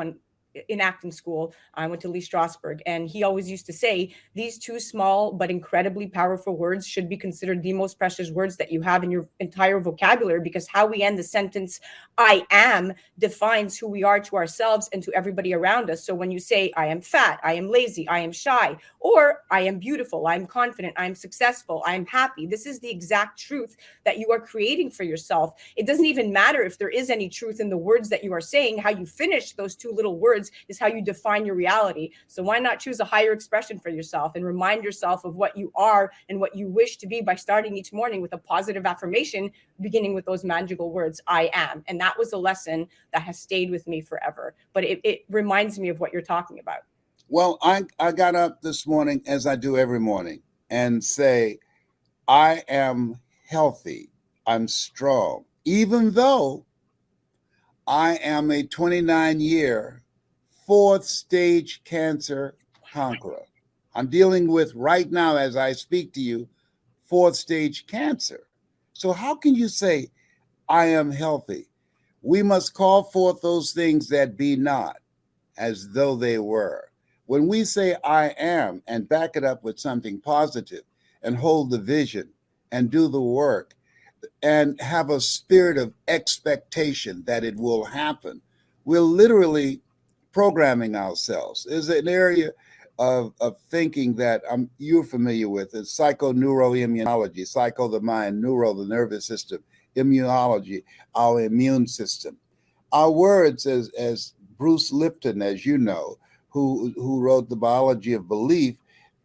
in acting school. I went to Lee Strasberg, and he always used to say, these two small but incredibly powerful words should be considered the most precious words that you have in your entire vocabulary, because how we end the sentence "I am" defines who we are to ourselves and to everybody around us. So when you say "I am fat," "I am lazy," "I am shy," or "I am beautiful," "I'm confident," "I'm successful," "I'm happy," this is the exact truth that you are creating for yourself. It doesn't even matter if there is any truth in the words that you are saying. How you finish those two little words is how you define your reality. So why not choose a higher expression for yourself and remind yourself of what you are and what you wish to be by starting each morning with a positive affirmation, beginning with those magical words, "I am." And that was a lesson that has stayed with me forever. But it reminds me of what you're talking about. Well, I got up this morning, as I do every morning, and say, I am healthy, I'm strong, even though I am a 29-year fourth stage cancer conqueror. I'm dealing with right now, as I speak to you, fourth stage cancer. So how can you say I am healthy? We must call forth those things that be not as though they were. When we say I am and back it up with something positive and hold the vision and do the work and have a spirit of expectation that it will happen, we're literally programming ourselves. Is an area of thinking that you're familiar with. It's psychoneuroimmunology, psycho the mind, neuro the nervous system, immunology, our immune system. Our words, as Bruce Lipton, as you know, who wrote The Biology of Belief,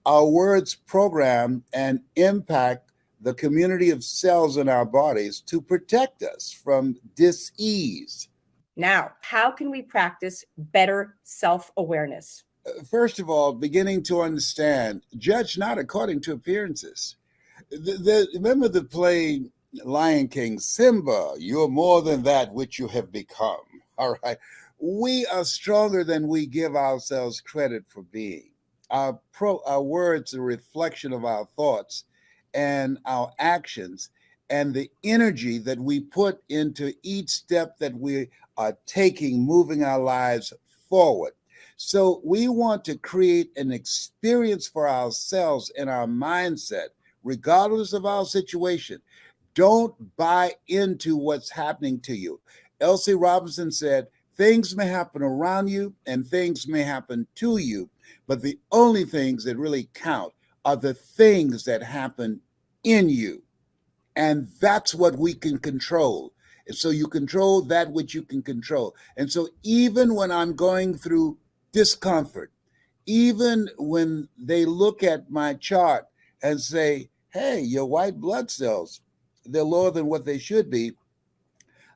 our words program and impact the community of cells in our bodies to protect us from dis-ease. Now, how can we practice better self-awareness? First of all, beginning to understand, judge not according to appearances. Remember the play Lion King, Simba, you're more than that which you have become. All right. We are stronger than we give ourselves credit for being. Our words are a reflection of our thoughts and our actions and the energy that we put into each step that we are taking, moving our lives forward. So we want to create an experience for ourselves in our mindset, regardless of our situation. Don't buy into what's happening to you. Elsie Robinson said, Things may happen around you and things may happen to you, but the only things that really count are the things that happen in you. And that's what we can control. And so you control that which you can control. And so even when I'm going through discomfort, even when they look at my chart and say, hey, your white blood cells, they're lower than what they should be,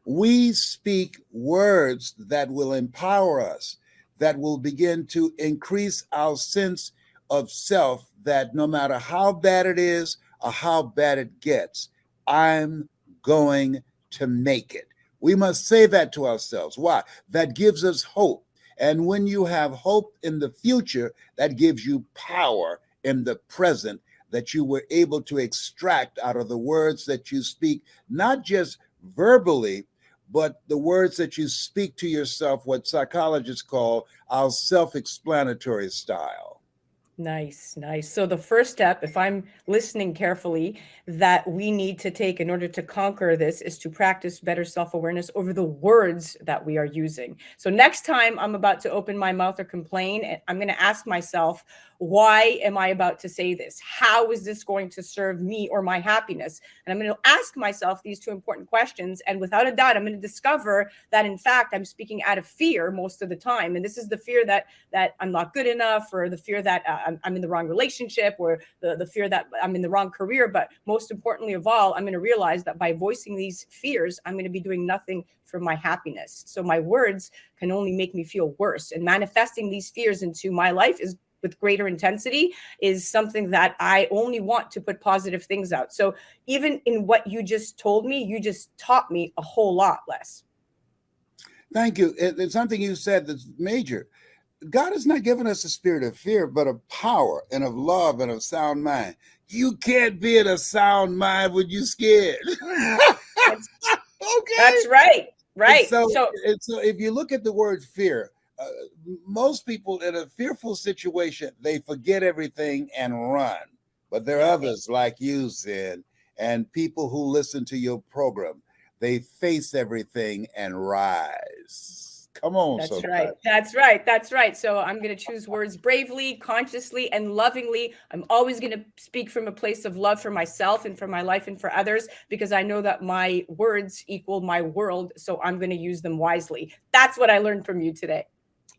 we speak words that will empower us, that will begin to increase our sense of self, that no matter how bad it is or how bad it gets, I'm going to make it. We must say that to ourselves. Why? That gives us hope. And when you have hope in the future, that gives you power in the present that you were able to extract out of the words that you speak, not just verbally, but the words that you speak to yourself, what psychologists call our self-explanatory style. Nice, nice. So the first step, if I'm listening carefully, that we need to take in order to conquer this is to practice better self-awareness over the words that we are using. So next time I'm about to open my mouth or complain, I'm going to ask myself, why am I about to say this? How is this going to serve me or my happiness? And I'm going to ask myself these two important questions. And without a doubt, I'm going to discover that, in fact, I'm speaking out of fear most of the time. And this is the fear that I'm not good enough, or the fear that I'm in the wrong relationship, or the fear that I'm in the wrong career. But most importantly of all, I'm going to realize that by voicing these fears, I'm going to be doing nothing for my happiness. So my words can only make me feel worse. And manifesting these fears into my life is with greater intensity is something that I only want to put positive things out. So even in what you just told me, you just taught me a whole lot, Les. Thank you. It's something you said that's major. God has not given us a spirit of fear, but of power and of love and of sound mind. You can't be in a sound mind when you're scared. Okay. That's right. Right. So if you look at the word fear, most people in a fearful situation, they forget everything and run. But there are others like you, Zen, and people who listen to your program. They face everything and rise. Come on. That's right. That's right. That's right. So I'm going to choose words bravely, consciously, and lovingly. I'm always going to speak from a place of love for myself and for my life and for others, because I know that my words equal my world. So I'm going to use them wisely. That's what I learned from you today.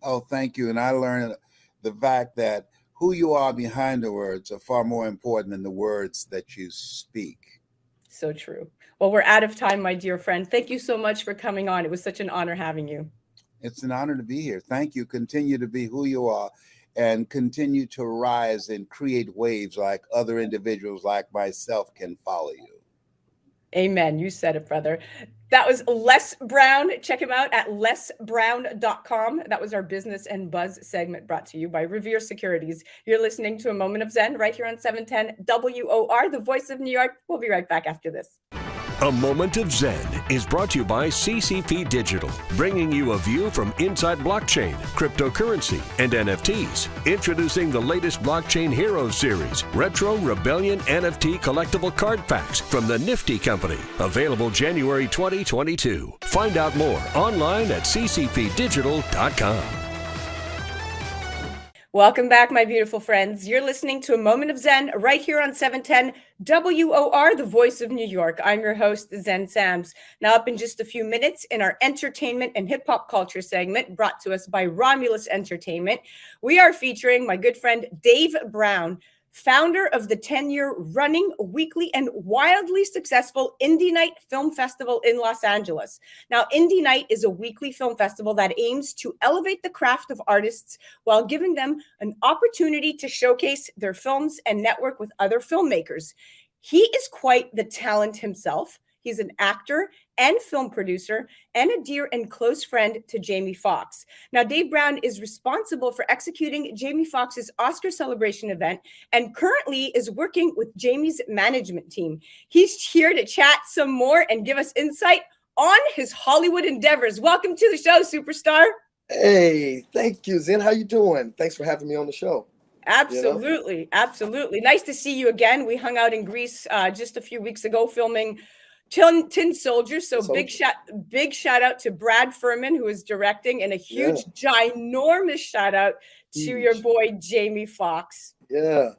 Oh, thank you. And I learned the fact that who you are behind the words are far more important than the words that you speak. So true. Well, we're out of time, my dear friend. Thank you so much for coming on. It was such an honor having you. It's an honor to be here. Thank you. Continue to be who you are and continue to rise and create waves like other individuals like myself can follow you. Amen. You said it, brother. That was Les Brown. Check him out at lesbrown.com. That was our Business and Buzz segment brought to you by Revere Securities. You're listening to A Moment of Zen right here on 710 WOR, the voice of New York. We'll be right back after this. A Moment of Zen is brought to you by CCP Digital, bringing you a view from inside blockchain, cryptocurrency, and NFTs. Introducing the latest Blockchain Heroes series, Retro Rebellion NFT collectible card packs from the Nifty Company. Available January 2022. Find out more online at ccpdigital.com. Welcome back, my beautiful friends. You're listening to A Moment of Zen right here on 710 WOR, the voice of New York. I'm your host, Zen Sams. Now up in just a few minutes in our entertainment and hip hop culture segment brought to us by Romulus Entertainment, we are featuring my good friend Dave Brown, founder of the 10-year running weekly and wildly successful Indie Night Film Festival in Los Angeles. Now, Indie Night is a weekly film festival that aims to elevate the craft of artists while giving them an opportunity to showcase their films and network with other filmmakers. He is quite the talent himself. He's an actor and film producer and a dear and close friend to Jamie Foxx. Now, Dave Brown is responsible for executing Jamie Foxx's Oscar celebration event and currently is working with Jamie's management team. He's here to chat some more and give us insight on his Hollywood endeavors. Welcome to the show, superstar. Hey, thank you, Zen. How you doing? Thanks for having me on the show. Absolutely. Absolutely. Nice to see you again. We hung out in Greece just a few weeks ago filming Tin Soldier. So Soldier. big shout out to Brad Furman, who is directing, and a huge, ginormous shout out to your boy Jamie Foxx. Yeah,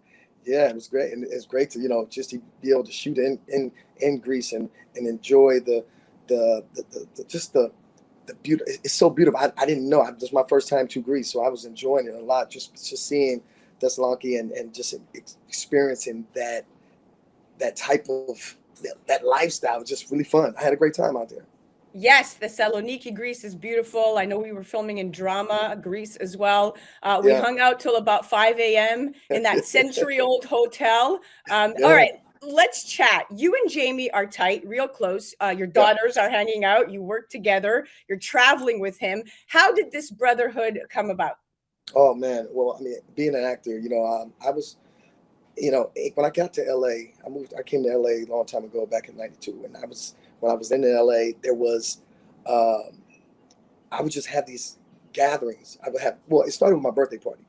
it was great, and it's great to just to be able to shoot in Greece and enjoy the beauty. It's so beautiful. I didn't know. This was my first time to Greece, so I was enjoying it a lot. Just seeing Thessaloniki and just experiencing that type of that lifestyle was just really fun. I had a great time out there. Yes, Thessaloniki, Greece is beautiful. I know we were filming in Drama, Greece as well. We hung out till about 5 a.m. in that century-old hotel. All right, let's chat. You and Jamie are tight, real close. Your daughters are hanging out. You work together. You're traveling with him. How did this brotherhood come about? Oh, man. Well, I mean, being an actor, I was, when I got to LA, I came to LA a long time ago, back in 92. And when I was in LA, there was, I would just have these gatherings. It started with my birthday party.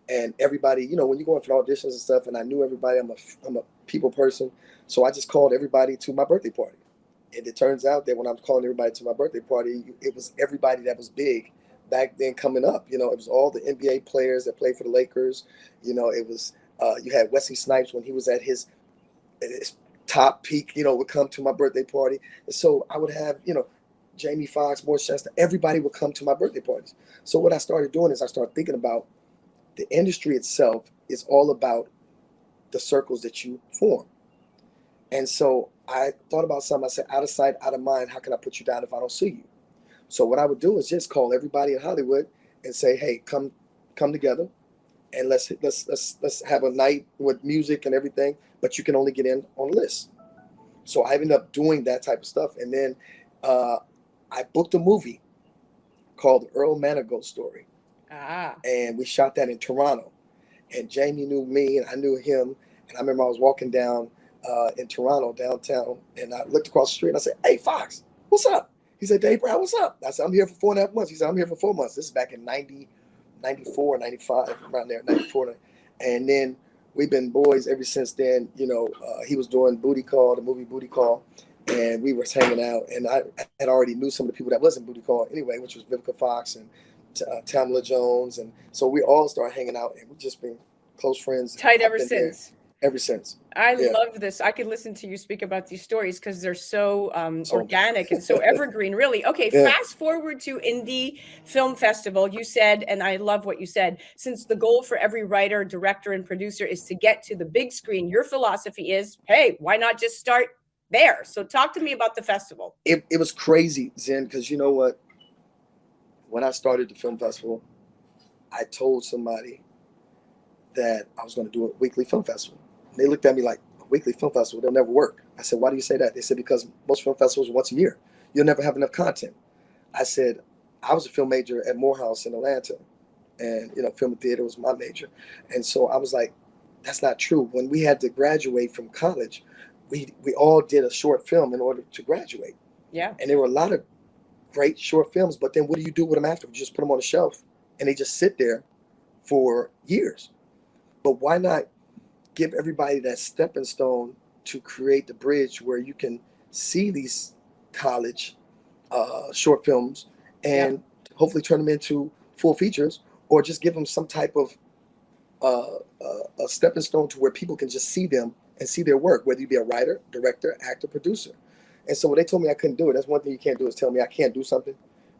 And everybody, when you're going for auditions and stuff, and I knew everybody, I'm a people person. So I just called everybody to my birthday party. And it turns out that when I'm calling everybody to my birthday party, it was everybody that was big back then coming up. It was all the NBA players that played for the Lakers. It was, you had Wesley Snipes when he was at his top peak, would come to my birthday party. And so I would have, Jamie Foxx, Morris Chester, everybody would come to my birthday parties. So what I started doing is I started thinking about the industry itself is all about the circles that you form. And so I thought about something. I said, out of sight, out of mind, how can I put you down if I don't see you? So what I would do is just call everybody in Hollywood and say, hey, come together and let's have a night with music and everything, but you can only get in on a list. So I ended up doing that type of stuff. And then I booked a movie called The Earl Manigault Story. And we shot that in Toronto. And Jamie knew me and I knew him. And I remember I was walking down in Toronto, downtown, and I looked across the street and I said, hey, Fox, what's up? He said, Dave Brown, what's up? I said, I'm here for 4.5 months. He said, I'm here for 4 months. This is back in 94, 95, around there, 94. And then we've been boys ever since then. He was doing Booty Call, the movie Booty Call, and we were hanging out. And I had already knew some of the people that was in Booty Call anyway, which was Vivica Fox and Tamala Jones. And so we all started hanging out, and we've just been close friends. Tight ever since. Ever since. I love this. I could listen to you speak about these stories because they're so organic and so evergreen, really. Okay, fast forward to Indie Film Festival. You said, and I love what you said, since the goal for every writer, director, and producer is to get to the big screen, your philosophy is, hey, why not just start there? So talk to me about the festival. It was crazy, Zen, because you know what? When I started the film festival, I told somebody that I was going to do a weekly film festival. They looked at me like, a weekly film festival, they'll never work. I said, why do you say that? They said, because most film festivals are once a year. You'll never have enough content. I said, I was a film major at Morehouse in Atlanta. And, film and theater was my major. And so I was like, that's not true. When we had to graduate from college, we all did a short film in order to graduate. Yeah. And there were a lot of great short films, but then what do you do with them after? You just put them on the shelf and they just sit there for years. But why not give everybody that stepping stone to create the bridge where you can see these college short films and hopefully turn them into full features, or just give them some type of a stepping stone to where people can just see them and see their work, whether you be a writer, director, actor, producer. And so when they told me I couldn't do it, that's one thing you can't do, is tell me I can't do something,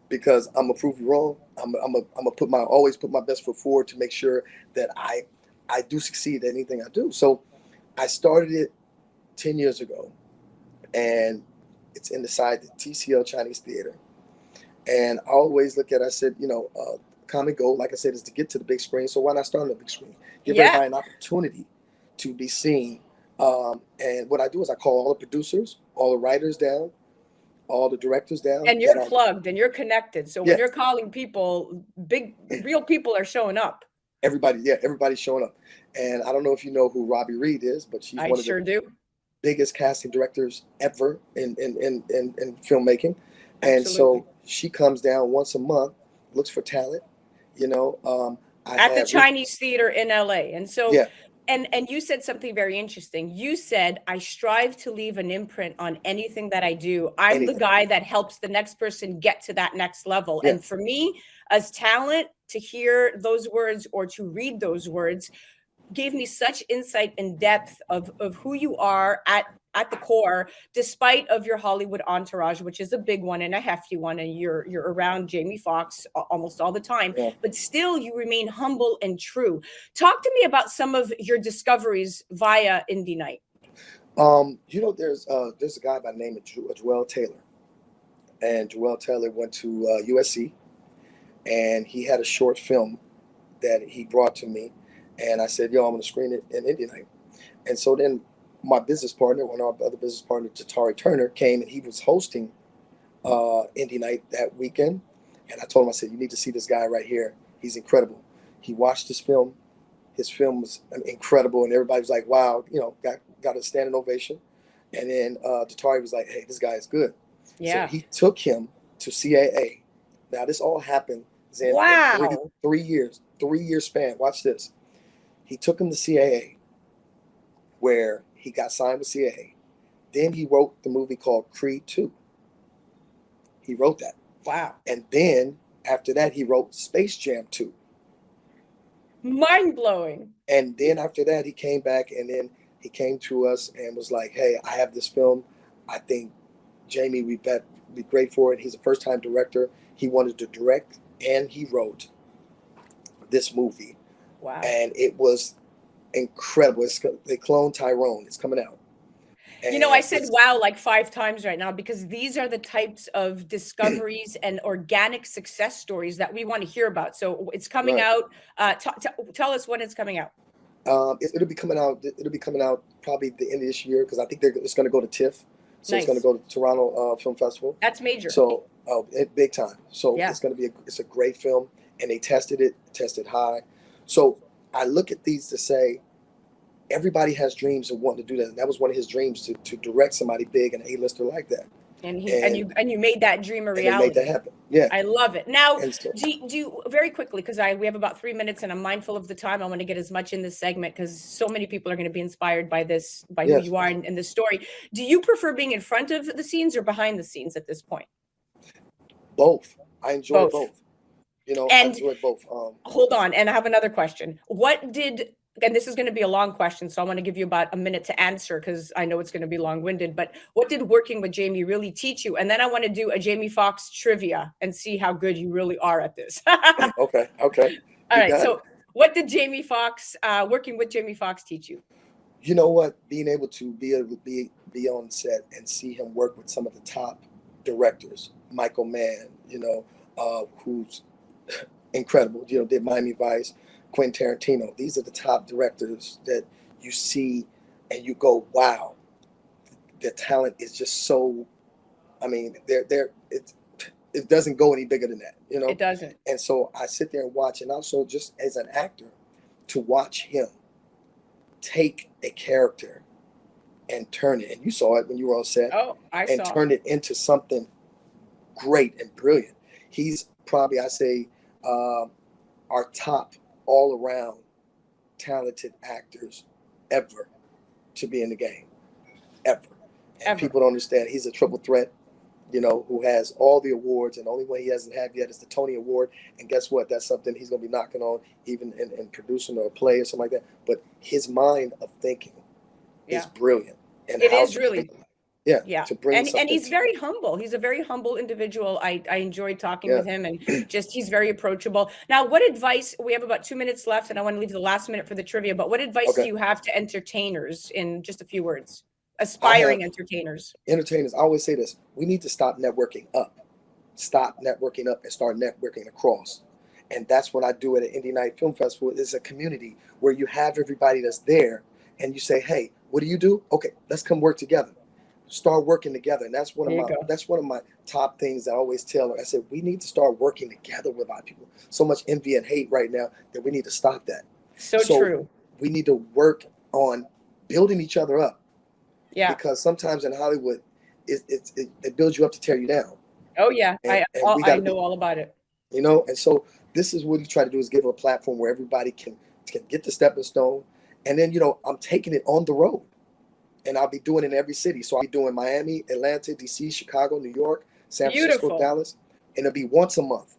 because I'm gonna prove you wrong. I'm gonna always put my best foot forward to make sure that I do succeed at anything I do. So I started it 10 years ago, and it's inside the TCL Chinese Theater. And I always look at it, I said, common goal, like I said, is to get to the big screen. So why not start on the big screen? Give everybody an opportunity to be seen. And what I do is I call all the producers, all the writers down, all the directors down. And you're plugged and you're connected. So when you're calling people, real people are showing up. Everybody's showing up. And I don't know if you know who Robbie Reed is, but she's one of the biggest casting directors ever in filmmaking. And so she comes down once a month, looks for talent, at the Chinese Theater in LA. And so And you said something very interesting. You said, I strive to leave an imprint on anything that I do. I'm the Anything. guy that helps the next person get to that next level. Yeah. And for me, as talent, to hear those words or to read those words gave me such insight and depth of who you are at the core, despite of your Hollywood entourage, which is a big one and a hefty one, and you're around Jamie Foxx almost all the time, Yeah. but still you remain humble and true. Talk to me about some of your discoveries via Indie Night. You know, there's a guy by the name of Joel Taylor, and Joel Taylor went to USC, and he had a short film that he brought to me, and I said, yo, I'm going to screen it in Indie Night. And so then my business partner, one of our other business partners, Tatari Turner, came, and he was hosting Indie Night that weekend. And I told him, I said, you need to see this guy right here. He's incredible. He watched this film. His film was incredible, and everybody was like, wow, you know, got a standing ovation. And then Tatari was like, hey, this guy is good. Yeah. So he took him to CAA. Now, this all happened in Wow. 3 years, 3 year span. Watch this. He took him to CAA, where he got signed with CAA. Then he wrote the movie called Creed 2. He wrote that. Wow. And then after that, he wrote Space Jam 2. Mind-blowing. And then after that, he came back, and then he came to us and was like, hey, I have this film. I think Jamie would be great for it. He's a first-time director. He wanted to direct, and he wrote this movie. Wow. And it was incredible. They cloned Tyrone. It's coming out. And you know, I said wow like 5 times right now, because these are the types of discoveries and organic success stories that we want to hear about. So it's coming out. Tell us when it's coming out. It'll be coming out. It'll be coming out probably the end of this year, because I think it's going to go to TIFF. So Nice. It's going to go to Toronto Film Festival. That's major. So big time. So Yeah. it's going to be it's a great film, and they tested high. So I look at these to say, everybody has dreams of wanting to do that. And that was one of his dreams, to direct somebody big and A-lister like that. And you made that dream a And reality. they made that happen. Yeah. I love it. Now, And so- do you very quickly, because we have about 3 minutes and I'm mindful of the time. I want to get as much in this segment because so many people are going to be inspired by this, by Yes. who you are and this story. Do you prefer being in front of the scenes or behind the scenes at this point? Both. I enjoy Both. both. You know, And- I enjoy both. Hold on. And I have another question. And this is going to be a long question, so I want to give you about a minute to answer because I know it's going to be long-winded, but what did working with Jamie really teach you? And then I want to do a Jamie Foxx trivia and see how good you really are at this. Okay. All right. got So what did Jamie Foxx, working with Jamie Foxx teach you? You know what? Being able to be on set and see him work with some of the top directors, Michael Mann, you know, who's incredible, you know, did Miami Vice, Quentin Tarantino. These are the top directors that you see and you go, wow, their talent is just so, I mean, it doesn't go any bigger than that, you know? It doesn't. And so I sit there and watch, and also just as an actor, to watch him take a character and turn it, and you saw it when you were on set, and turn it into something great and brilliant. He's probably, I say, our top all-around talented actors ever to be in the game, ever. And people don't understand, he's a triple threat, you know, who has all the awards, and the only one he hasn't had yet is the Tony Award. And guess what? That's something he's going to be knocking on, even in producing a play or something like that. But his mind of thinking is brilliant. And it is really. Yeah. To bring and he's very humble. He's a very humble individual. I enjoyed talking with him, and he's very approachable. Now, what advice, we have about 2 minutes left and I want to leave the last minute for the trivia, but what advice do you have to entertainers in just a few words? Aspiring entertainers. Entertainers, I always say this, we need to stop networking up. Stop networking up and start networking across. And that's what I do at an Indie Night Film Festival. It's a community where you have everybody that's there and you say, hey, what do you do? Okay, let's come work together. Start working together. And that's one of my top things that I always tell her. I said, we need to start working together with our people. So much envy and hate right now that we need to stop that. So true. We need to work on building each other up. Yeah. Because sometimes in Hollywood, it builds you up to tear you down. Oh yeah. And I know all about it. You know, and so this is what we try to do, is give a platform where everybody can get the stepping stone And then, I'm taking it on the road, and I'll be doing it in every city. So I'll be doing Miami, Atlanta, DC, Chicago, New York, San Francisco, Beautiful. Dallas. And it'll be once a month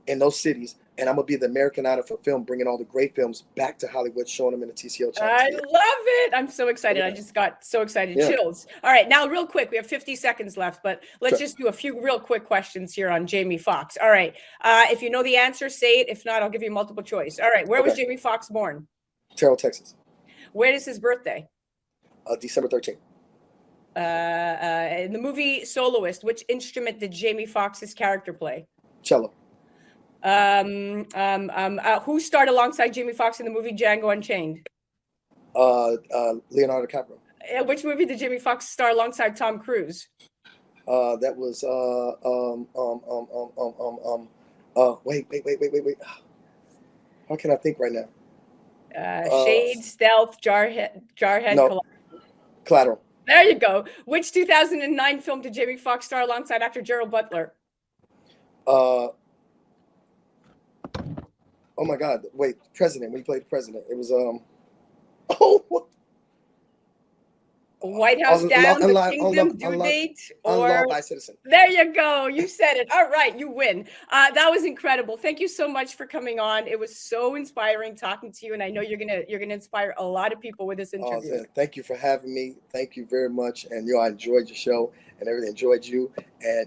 in those cities. And I'm going to be the American Idol for film, bringing all the great films back to Hollywood, showing them in the TCL channel. I love it. I'm so excited. I just got so excited. Yeah. Chills. All right. Now, real quick, we have 50 seconds left, but let's just do a few real quick questions here on Jamie Foxx. All right. If you know the answer, say it. If not, I'll give you multiple choice. All right. Where was Jamie Foxx born? Terrell, Texas. Where is his birthday? December 13th. In the movie Soloist, which instrument did Jamie Foxx's character play? Cello. Who starred alongside Jamie Foxx in the movie Django Unchained? Leonardo DiCaprio. Which movie did Jamie Foxx star alongside Tom Cruise? That was wait. How can I think right now? Shade, Stealth, Jarhead. No. Collateral. There you go. Which 2009 film did Jamie Foxx star alongside actor Gerald Butler? Oh my God! Wait, President. When he played the president, it was White House Down, The Kingdom, Due Date, or Unlawed by Citizen. There you go. You said it. All right, you win. That was incredible. Thank you so much for coming on. It was so inspiring talking to you, and I know you're gonna inspire a lot of people with this interview. Thank you for having me. Thank you very much. And I enjoyed your show and everything. Enjoyed you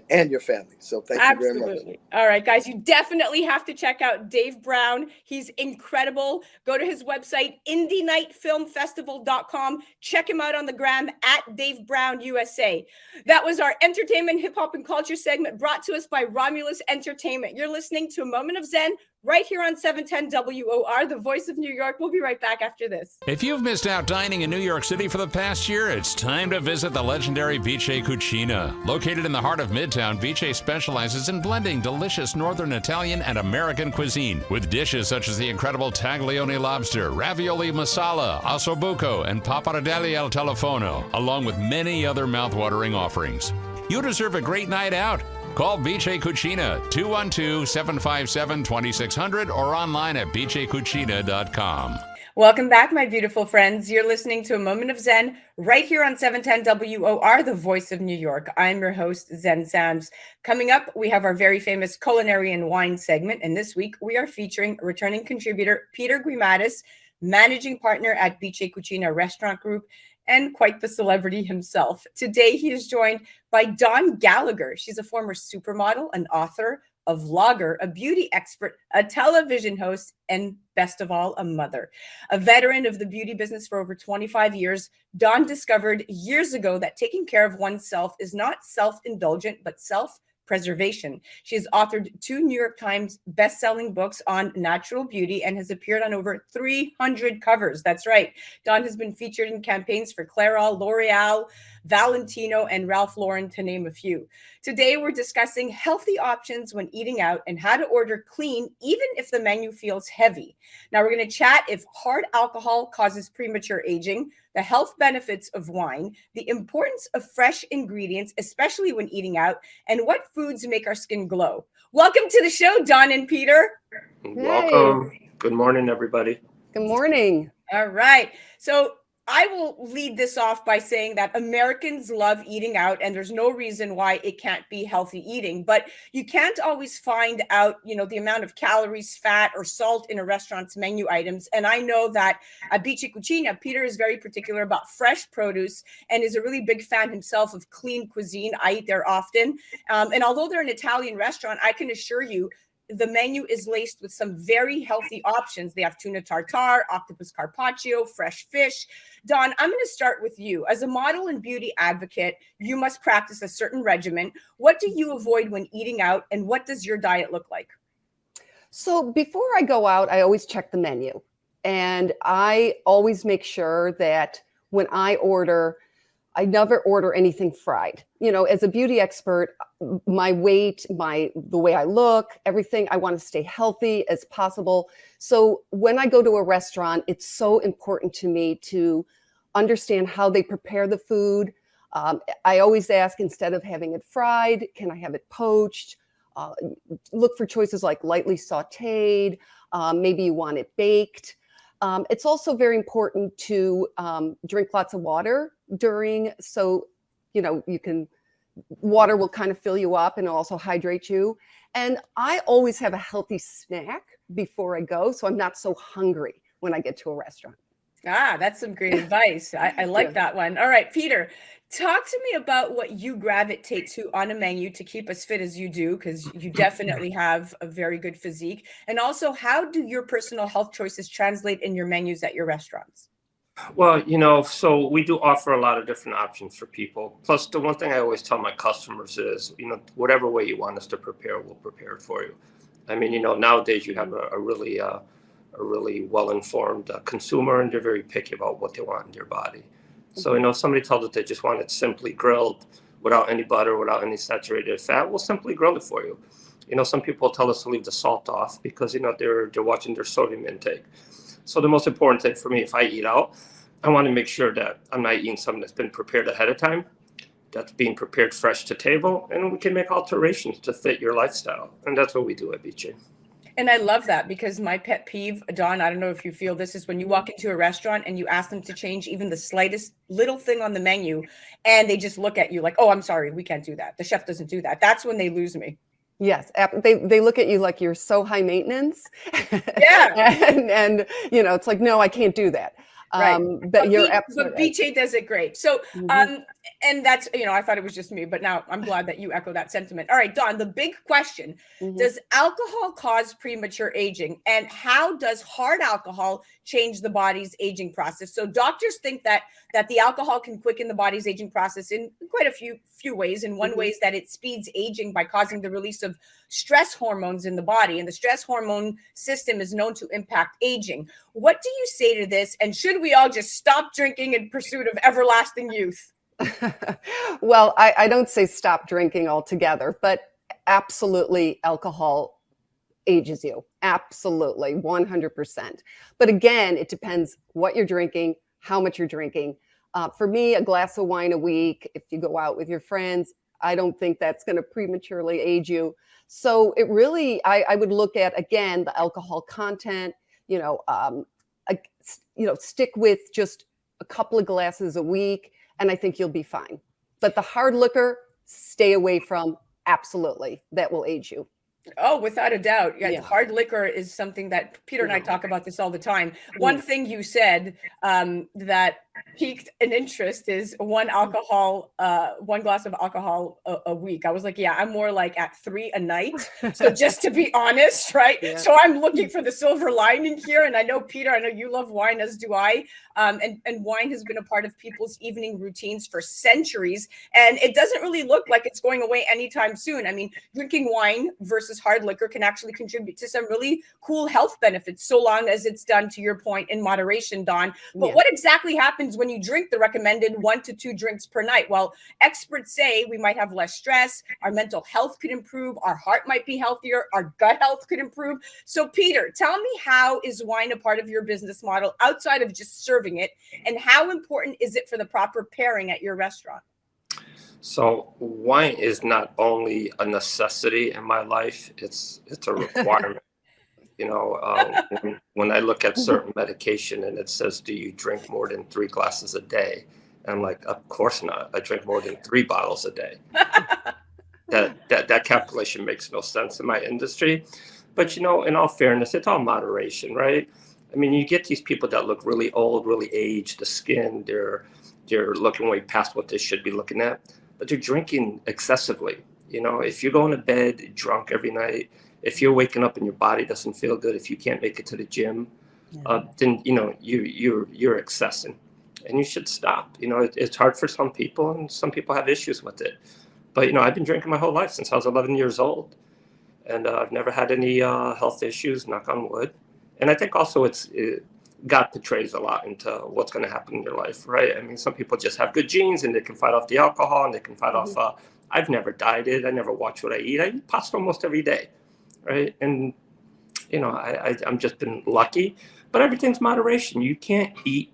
and your family. So thank you very much. All right, guys, you definitely have to check out Dave Brown. He's incredible. Go to his website, IndieNightFilmFestival.com. Check him out on the gram at Dave Brown USA. That was our entertainment, hip hop, and culture segment brought to us by Romulus Entertainment. You're listening to A Moment of Zen right here on 710 WOR, the voice of New York. We'll be right back after this. If you've missed out dining in New York City for the past year, it's time to visit the legendary Vice Cucina. Located in the heart of Midtown, Vice specializes in blending delicious Northern Italian and American cuisine with dishes such as the incredible taglione lobster, ravioli masala, ossobuco, and pappardelle al telefono, along with many other mouthwatering offerings. You deserve a great night out. Call Vice Cucina, 212-757-2600 or online at vicecucina.com. Welcome back, my beautiful friends. You're listening to A Moment of Zen right here on 710 WOR, the voice of New York. I'm your host, Zen Sams. Coming up, we have our very famous Culinary and Wine segment. And this week, we are featuring returning contributor Peter Grimatis, managing partner at Vice Cucina Restaurant Group, and quite the celebrity himself. Today, he is joined by Dawn Gallagher. She's a former supermodel, an author, a vlogger, a beauty expert, a television host, and best of all, a mother. A veteran of the beauty business for over 25 years, Dawn discovered years ago that taking care of oneself is not self-indulgent, but self-preservation. She has authored 2 New York Times best-selling books on natural beauty and has appeared on over 300 covers. That's right. Dawn has been featured in campaigns for Clairol, L'Oreal, Valentino, and Ralph Lauren, to name a few. Today, we're discussing healthy options when eating out and how to order clean, even if the menu feels heavy. Now, we're going to chat if hard alcohol causes premature aging, the health benefits of wine, the importance of fresh ingredients, especially when eating out, and what foods make our skin glow. Welcome to the show, Dawn and Peter. Welcome. Good morning, everybody. Good morning. All right. So I will lead this off by saying that Americans love eating out, and there's no reason why it can't be healthy eating, but you can't always find out, the amount of calories, fat, or salt in a restaurant's menu items. And I know that at Vice Cucina, Peter is very particular about fresh produce and is a really big fan himself of clean cuisine. I eat there often. And although they're an Italian restaurant, I can assure you, the menu is laced with some very healthy options. They have tuna tartare, octopus carpaccio, fresh fish. Dawn, I'm going to start with you. As a model and beauty advocate, you must practice a certain regimen. What do you avoid when eating out, and what does your diet look like? So before I go out, I always check the menu. And I always make sure that when I order, I never order anything fried. As a beauty expert, my weight, the way I look, everything, I want to stay healthy as possible. So when I go to a restaurant, it's so important to me to understand how they prepare the food. I always ask, instead of having it fried, can I have it poached? Look for choices like lightly sauteed. Maybe you want it baked. It's also very important to drink lots of water during, so, you know, water will kind of fill you up and also hydrate you. And I always have a healthy snack before I go, so I'm not so hungry when I get to a restaurant. Ah, that's some great advice. I like that one. All right, Peter, talk to me about what you gravitate to on a menu to keep as fit as you do, because you definitely have a very good physique. And also, how do your personal health choices translate in your menus at your restaurants? Well, you know, so we do offer a lot of different options for people. Plus, the one thing I always tell my customers is, you know, whatever way you want us to prepare, we'll prepare it for you. I mean, you know, nowadays you have a really well-informed consumer, and they're very picky about what they want in their body. So, you know, if somebody tells us they just want it simply grilled without any butter, without any saturated fat, we'll simply grill it for you. You know, some people tell us to leave the salt off because, you know, they're watching their sodium intake. So the most important thing for me, if I eat out, I want to make sure that I'm not eating something that's been prepared ahead of time, that's being prepared fresh to table, and we can make alterations to fit your lifestyle. And that's what we do at BJ. And I love that, because my pet peeve, Dawn, I don't know if you feel this, is when you walk into a restaurant and you ask them to change even the slightest little thing on the menu, and they just look at you like, oh, I'm sorry, we can't do that. The chef doesn't do that. That's when they lose me. Yes, they look at you like you're so high maintenance. Yeah. and you know, it's like, no, I can't do that. Right. But you're absolutely but BJ does it great. So, and that's, you know, I thought it was just me, but now I'm glad that you echo that sentiment. All right, Dawn, the big question, does alcohol cause premature aging, and how does hard alcohol change the body's aging process? So doctors think that the alcohol can quicken the body's aging process in quite a few ways. And one way is that it speeds aging by causing the release of stress hormones in the body, and the stress hormone system is known to impact aging. What do you say to this? And should we all just stop drinking in pursuit of everlasting youth? Well, I don't say stop drinking altogether, but absolutely alcohol ages you. Absolutely, 100%. But again, it depends what you're drinking, how much you're drinking. For me, a glass of wine a week, if you go out with your friends, I don't think that's going to prematurely age you. So it really, I would look at, again, the alcohol content, stick with just a couple of glasses a week, and I think you'll be fine. But the hard liquor, stay away from. Absolutely. That will age you. Oh, without a doubt. Yeah, hard liquor is something that Peter and I talk about this all the time. One thing you said that piqued an interest is one glass of alcohol a week. I was like, yeah, I'm more like at 3 a night. So just to be honest, right? Yeah. So I'm looking for the silver lining here. And I know, Peter, I know you love wine, as do I. And wine has been a part of people's evening routines for centuries. And it doesn't really look like it's going away anytime soon. I mean, drinking wine versus hard liquor can actually contribute to some really cool health benefits, so long as it's done, to your point, in moderation, Dawn. But what exactly happens when you drink the recommended 1 to 2 drinks per night? Well, experts say we might have less stress, our mental health could improve, our heart might be healthier, our gut health could improve. So Peter, tell me, how is wine a part of your business model outside of just serving it, and how important is it for the proper pairing at your restaurant? So wine is not only a necessity in my life, it's a requirement. When I look at certain medication and it says, do you drink more than 3 glasses a day? And I'm like, of course not. I drink more than 3 bottles a day. That calculation makes no sense in my industry. But, in all fairness, it's all moderation, right? I mean, you get these people that look really old, really aged, the skin, they're looking way past what they should be looking at, but they're drinking excessively. If you're going to bed drunk every night, if you're waking up and your body doesn't feel good, if you can't make it to the gym, then you're excessing, and you should stop. It's hard for some people, and some people have issues with it. But I've been drinking my whole life since I was 11 years old, and I've never had any health issues, knock on wood. And I think also God portrays a lot into what's going to happen in your life, right? I mean, some people just have good genes and they can fight off the alcohol, and they can fight off. I've never dieted. I never watch what I eat. I eat pasta almost every day. Right. And, I'm just been lucky, but everything's moderation. You can't eat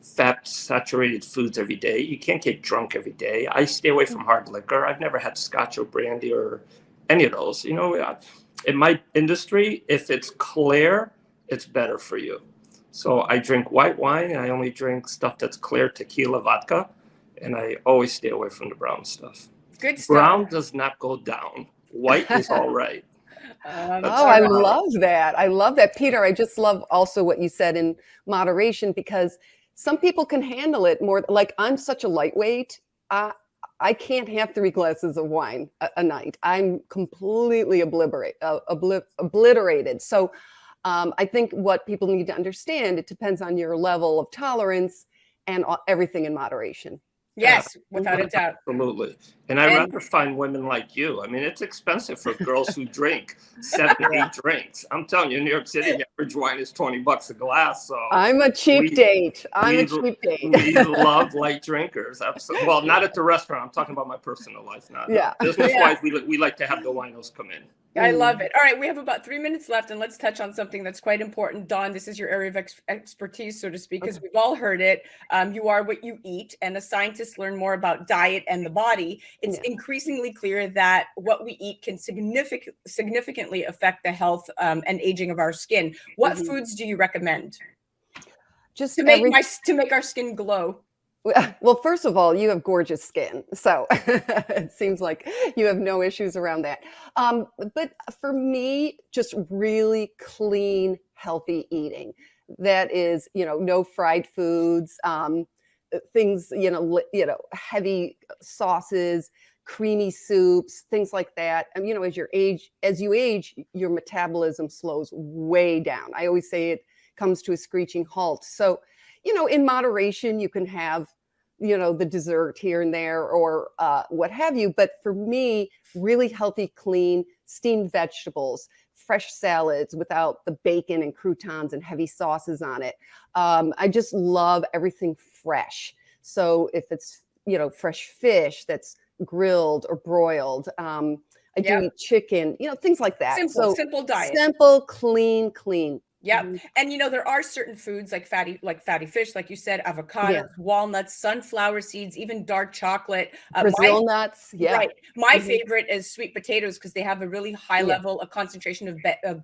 fat saturated foods every day. You can't get drunk every day. I stay away from hard liquor. I've never had scotch or brandy or any of those. In my industry, if it's clear, it's better for you. So I drink white wine. I only drink stuff that's clear, tequila, vodka, and I always stay away from the brown stuff. Good stuff. Brown does not go down. White is all right. I love that. I love that. Peter, I just love also what you said in moderation, because some people can handle it more. Like, I'm such a lightweight. I can't have 3 glasses of wine a night. I'm completely obliterated. So I think what people need to understand, it depends on your level of tolerance, and everything in moderation. Yes, without a doubt. Absolutely. And I'd rather find women like you. I mean, it's expensive for girls who drink 7 to 8 drinks. I'm telling you, in New York City, the average wine is $20 a glass. So I'm a cheap date. We love light drinkers. Absolutely. Well, not at the restaurant. I'm talking about my personal life now. Yeah. Business-wise, we like to have the winos come in. I love it. All right, we have about 3 minutes left, and let's touch on something that's quite important. Dawn, this is your area of expertise, so to speak, because we've all heard it. You are what you eat, and as scientists learn more about diet and the body, it's increasingly clear that what we eat can significantly affect the health and aging of our skin. What foods do you recommend just to make our skin glow? Well, first of all, you have gorgeous skin, so it seems like you have no issues around that. But for me, just really clean, healthy eating. That is, no fried foods, things, heavy sauces, creamy soups, things like that. And as you age, your metabolism slows way down. I always say it comes to a screeching halt. So, in moderation, you can have the dessert here and there, or what have you. But for me, really healthy, clean, steamed vegetables, fresh salads without the bacon and croutons and heavy sauces on it. I just love everything fresh. So if it's, fresh fish that's grilled or broiled, I do eat chicken, things like that. Simple diet. Simple, clean. Yep. And there are certain foods like fatty fish, like you said, avocados, walnuts, sunflower seeds, even dark chocolate, Brazil nuts. Yeah. Right. My favorite is sweet potatoes, because they have a really high level of concentration of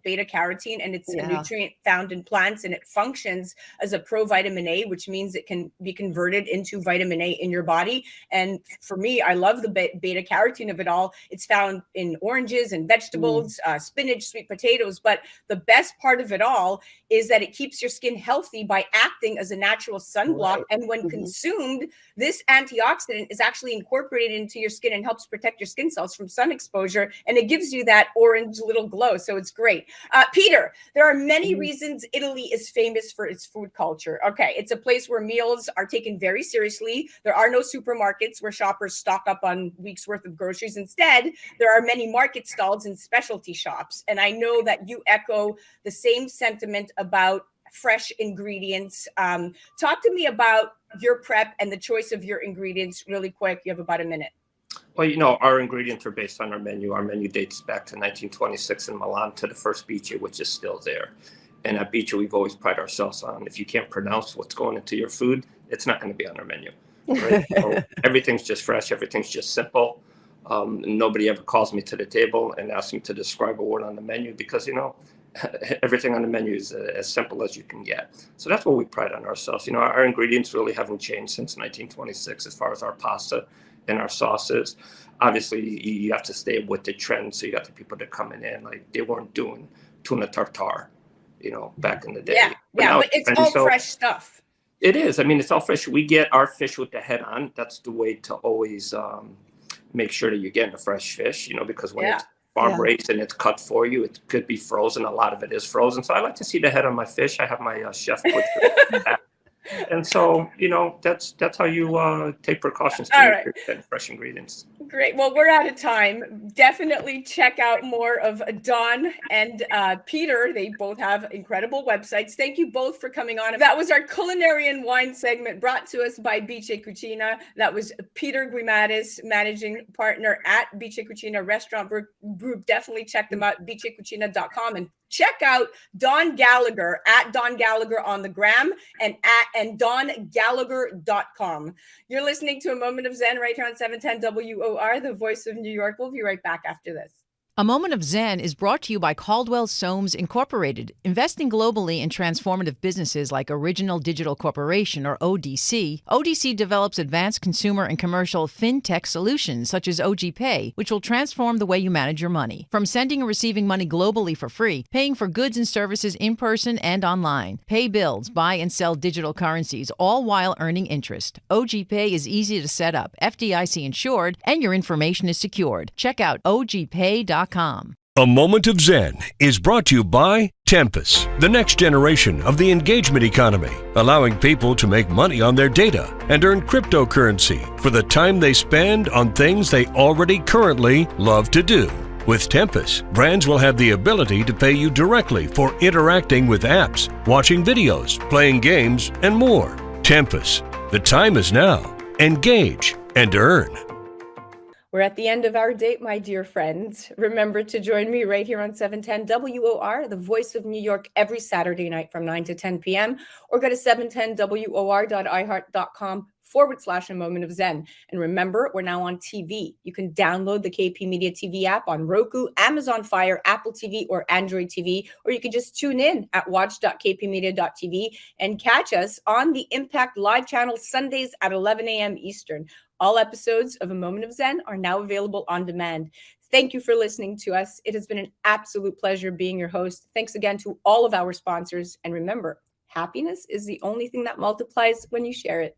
beta carotene, and it's a nutrient found in plants, and it functions as a provitamin A, which means it can be converted into vitamin A in your body. And for me, I love the beta carotene of it all. It's found in oranges and vegetables, spinach, sweet potatoes. But the best part of it all is that it keeps your skin healthy by acting as a natural sunblock. Right. And when consumed, this antioxidant is actually incorporated into your skin and helps protect your skin cells from sun exposure. And it gives you that orange little glow. So it's great. Peter, there are many reasons Italy is famous for its food culture. Okay. It's a place where meals are taken very seriously. There are no supermarkets where shoppers stock up on weeks worth of groceries. Instead, there are many market stalls and specialty shops. And I know that you echo the same sentiment about fresh ingredients. Talk to me about your prep and the choice of your ingredients really quick. You have about a minute. Well, our ingredients are based on our menu. Our menu dates back to 1926 in Milan, to the first biche, which is still there. And at biche, we've always prided ourselves on, if you can't pronounce what's going into your food, it's not going to be on our menu. Right? So everything's just fresh. Everything's just simple. Nobody ever calls me to the table and asks me to describe a word on the menu, because, everything on the menu is as simple as you can get. So that's what we pride on ourselves. Our ingredients really haven't changed since 1926 as far as our pasta and our sauces. Obviously, you have to stay with the trend. So you got the people that are coming in, like they weren't doing tuna tartare, back in the day. But it's all fresh stuff. It is. I mean, it's all fresh. We get our fish with the head on. That's the way to always make sure that you're getting a fresh fish, because when it's farm raised and it's cut for you, it could be frozen. A lot of it is frozen. So I like to see the head on my fish. I have my chef put that. And so, that's how you take precautions to make fresh ingredients. Great. Well, we're out of time. Definitely check out more of Dawn and Peter. They both have incredible websites. Thank you both for coming on. That was our culinary and wine segment brought to us by Bice Cucina. That was Peter Guimares, managing partner at Bice Cucina Restaurant Group. Definitely check them out, bicecucina.com, and check out Dawn Gallagher at Dawn Gallagher on the gram and DawnGallagher.com. You're listening to A Moment of Zen right here on 710 WOR, the voice of New York. We'll be right back after this. A Moment of Zen is brought to you by Caldwell Soames Incorporated, investing globally in transformative businesses like Original Digital Corporation, or ODC. ODC develops advanced consumer and commercial fintech solutions such as OG Pay, which will transform the way you manage your money. From sending and receiving money globally for free, paying for goods and services in person and online, pay bills, buy and sell digital currencies, all while earning interest. OG Pay is easy to set up, FDIC insured, and your information is secured. Check out ogpay.com. A Moment of Zen is brought to you by Tempus, the next generation of the engagement economy, allowing people to make money on their data and earn cryptocurrency for the time they spend on things they already currently love to do. With Tempus, brands will have the ability to pay you directly for interacting with apps, watching videos, playing games, and more. Tempus, the time is now. Engage and earn. We're at the end of our date, my dear friends. Remember to join me right here on 710 WOR, the voice of New York, every Saturday night from 9 to 10 p.m. or go to 710WOR.iHeart.com/A Moment of Zen. And remember, we're now on TV. You can download the KP Media TV app on Roku, Amazon Fire, Apple TV, or Android TV, or you can just tune in at watch.kpmedia.tv and catch us on the Impact Live channel Sundays at 11 a.m. Eastern. All episodes of A Moment of Zen are now available on demand. Thank you for listening to us. It has been an absolute pleasure being your host. Thanks again to all of our sponsors. And remember, happiness is the only thing that multiplies when you share it.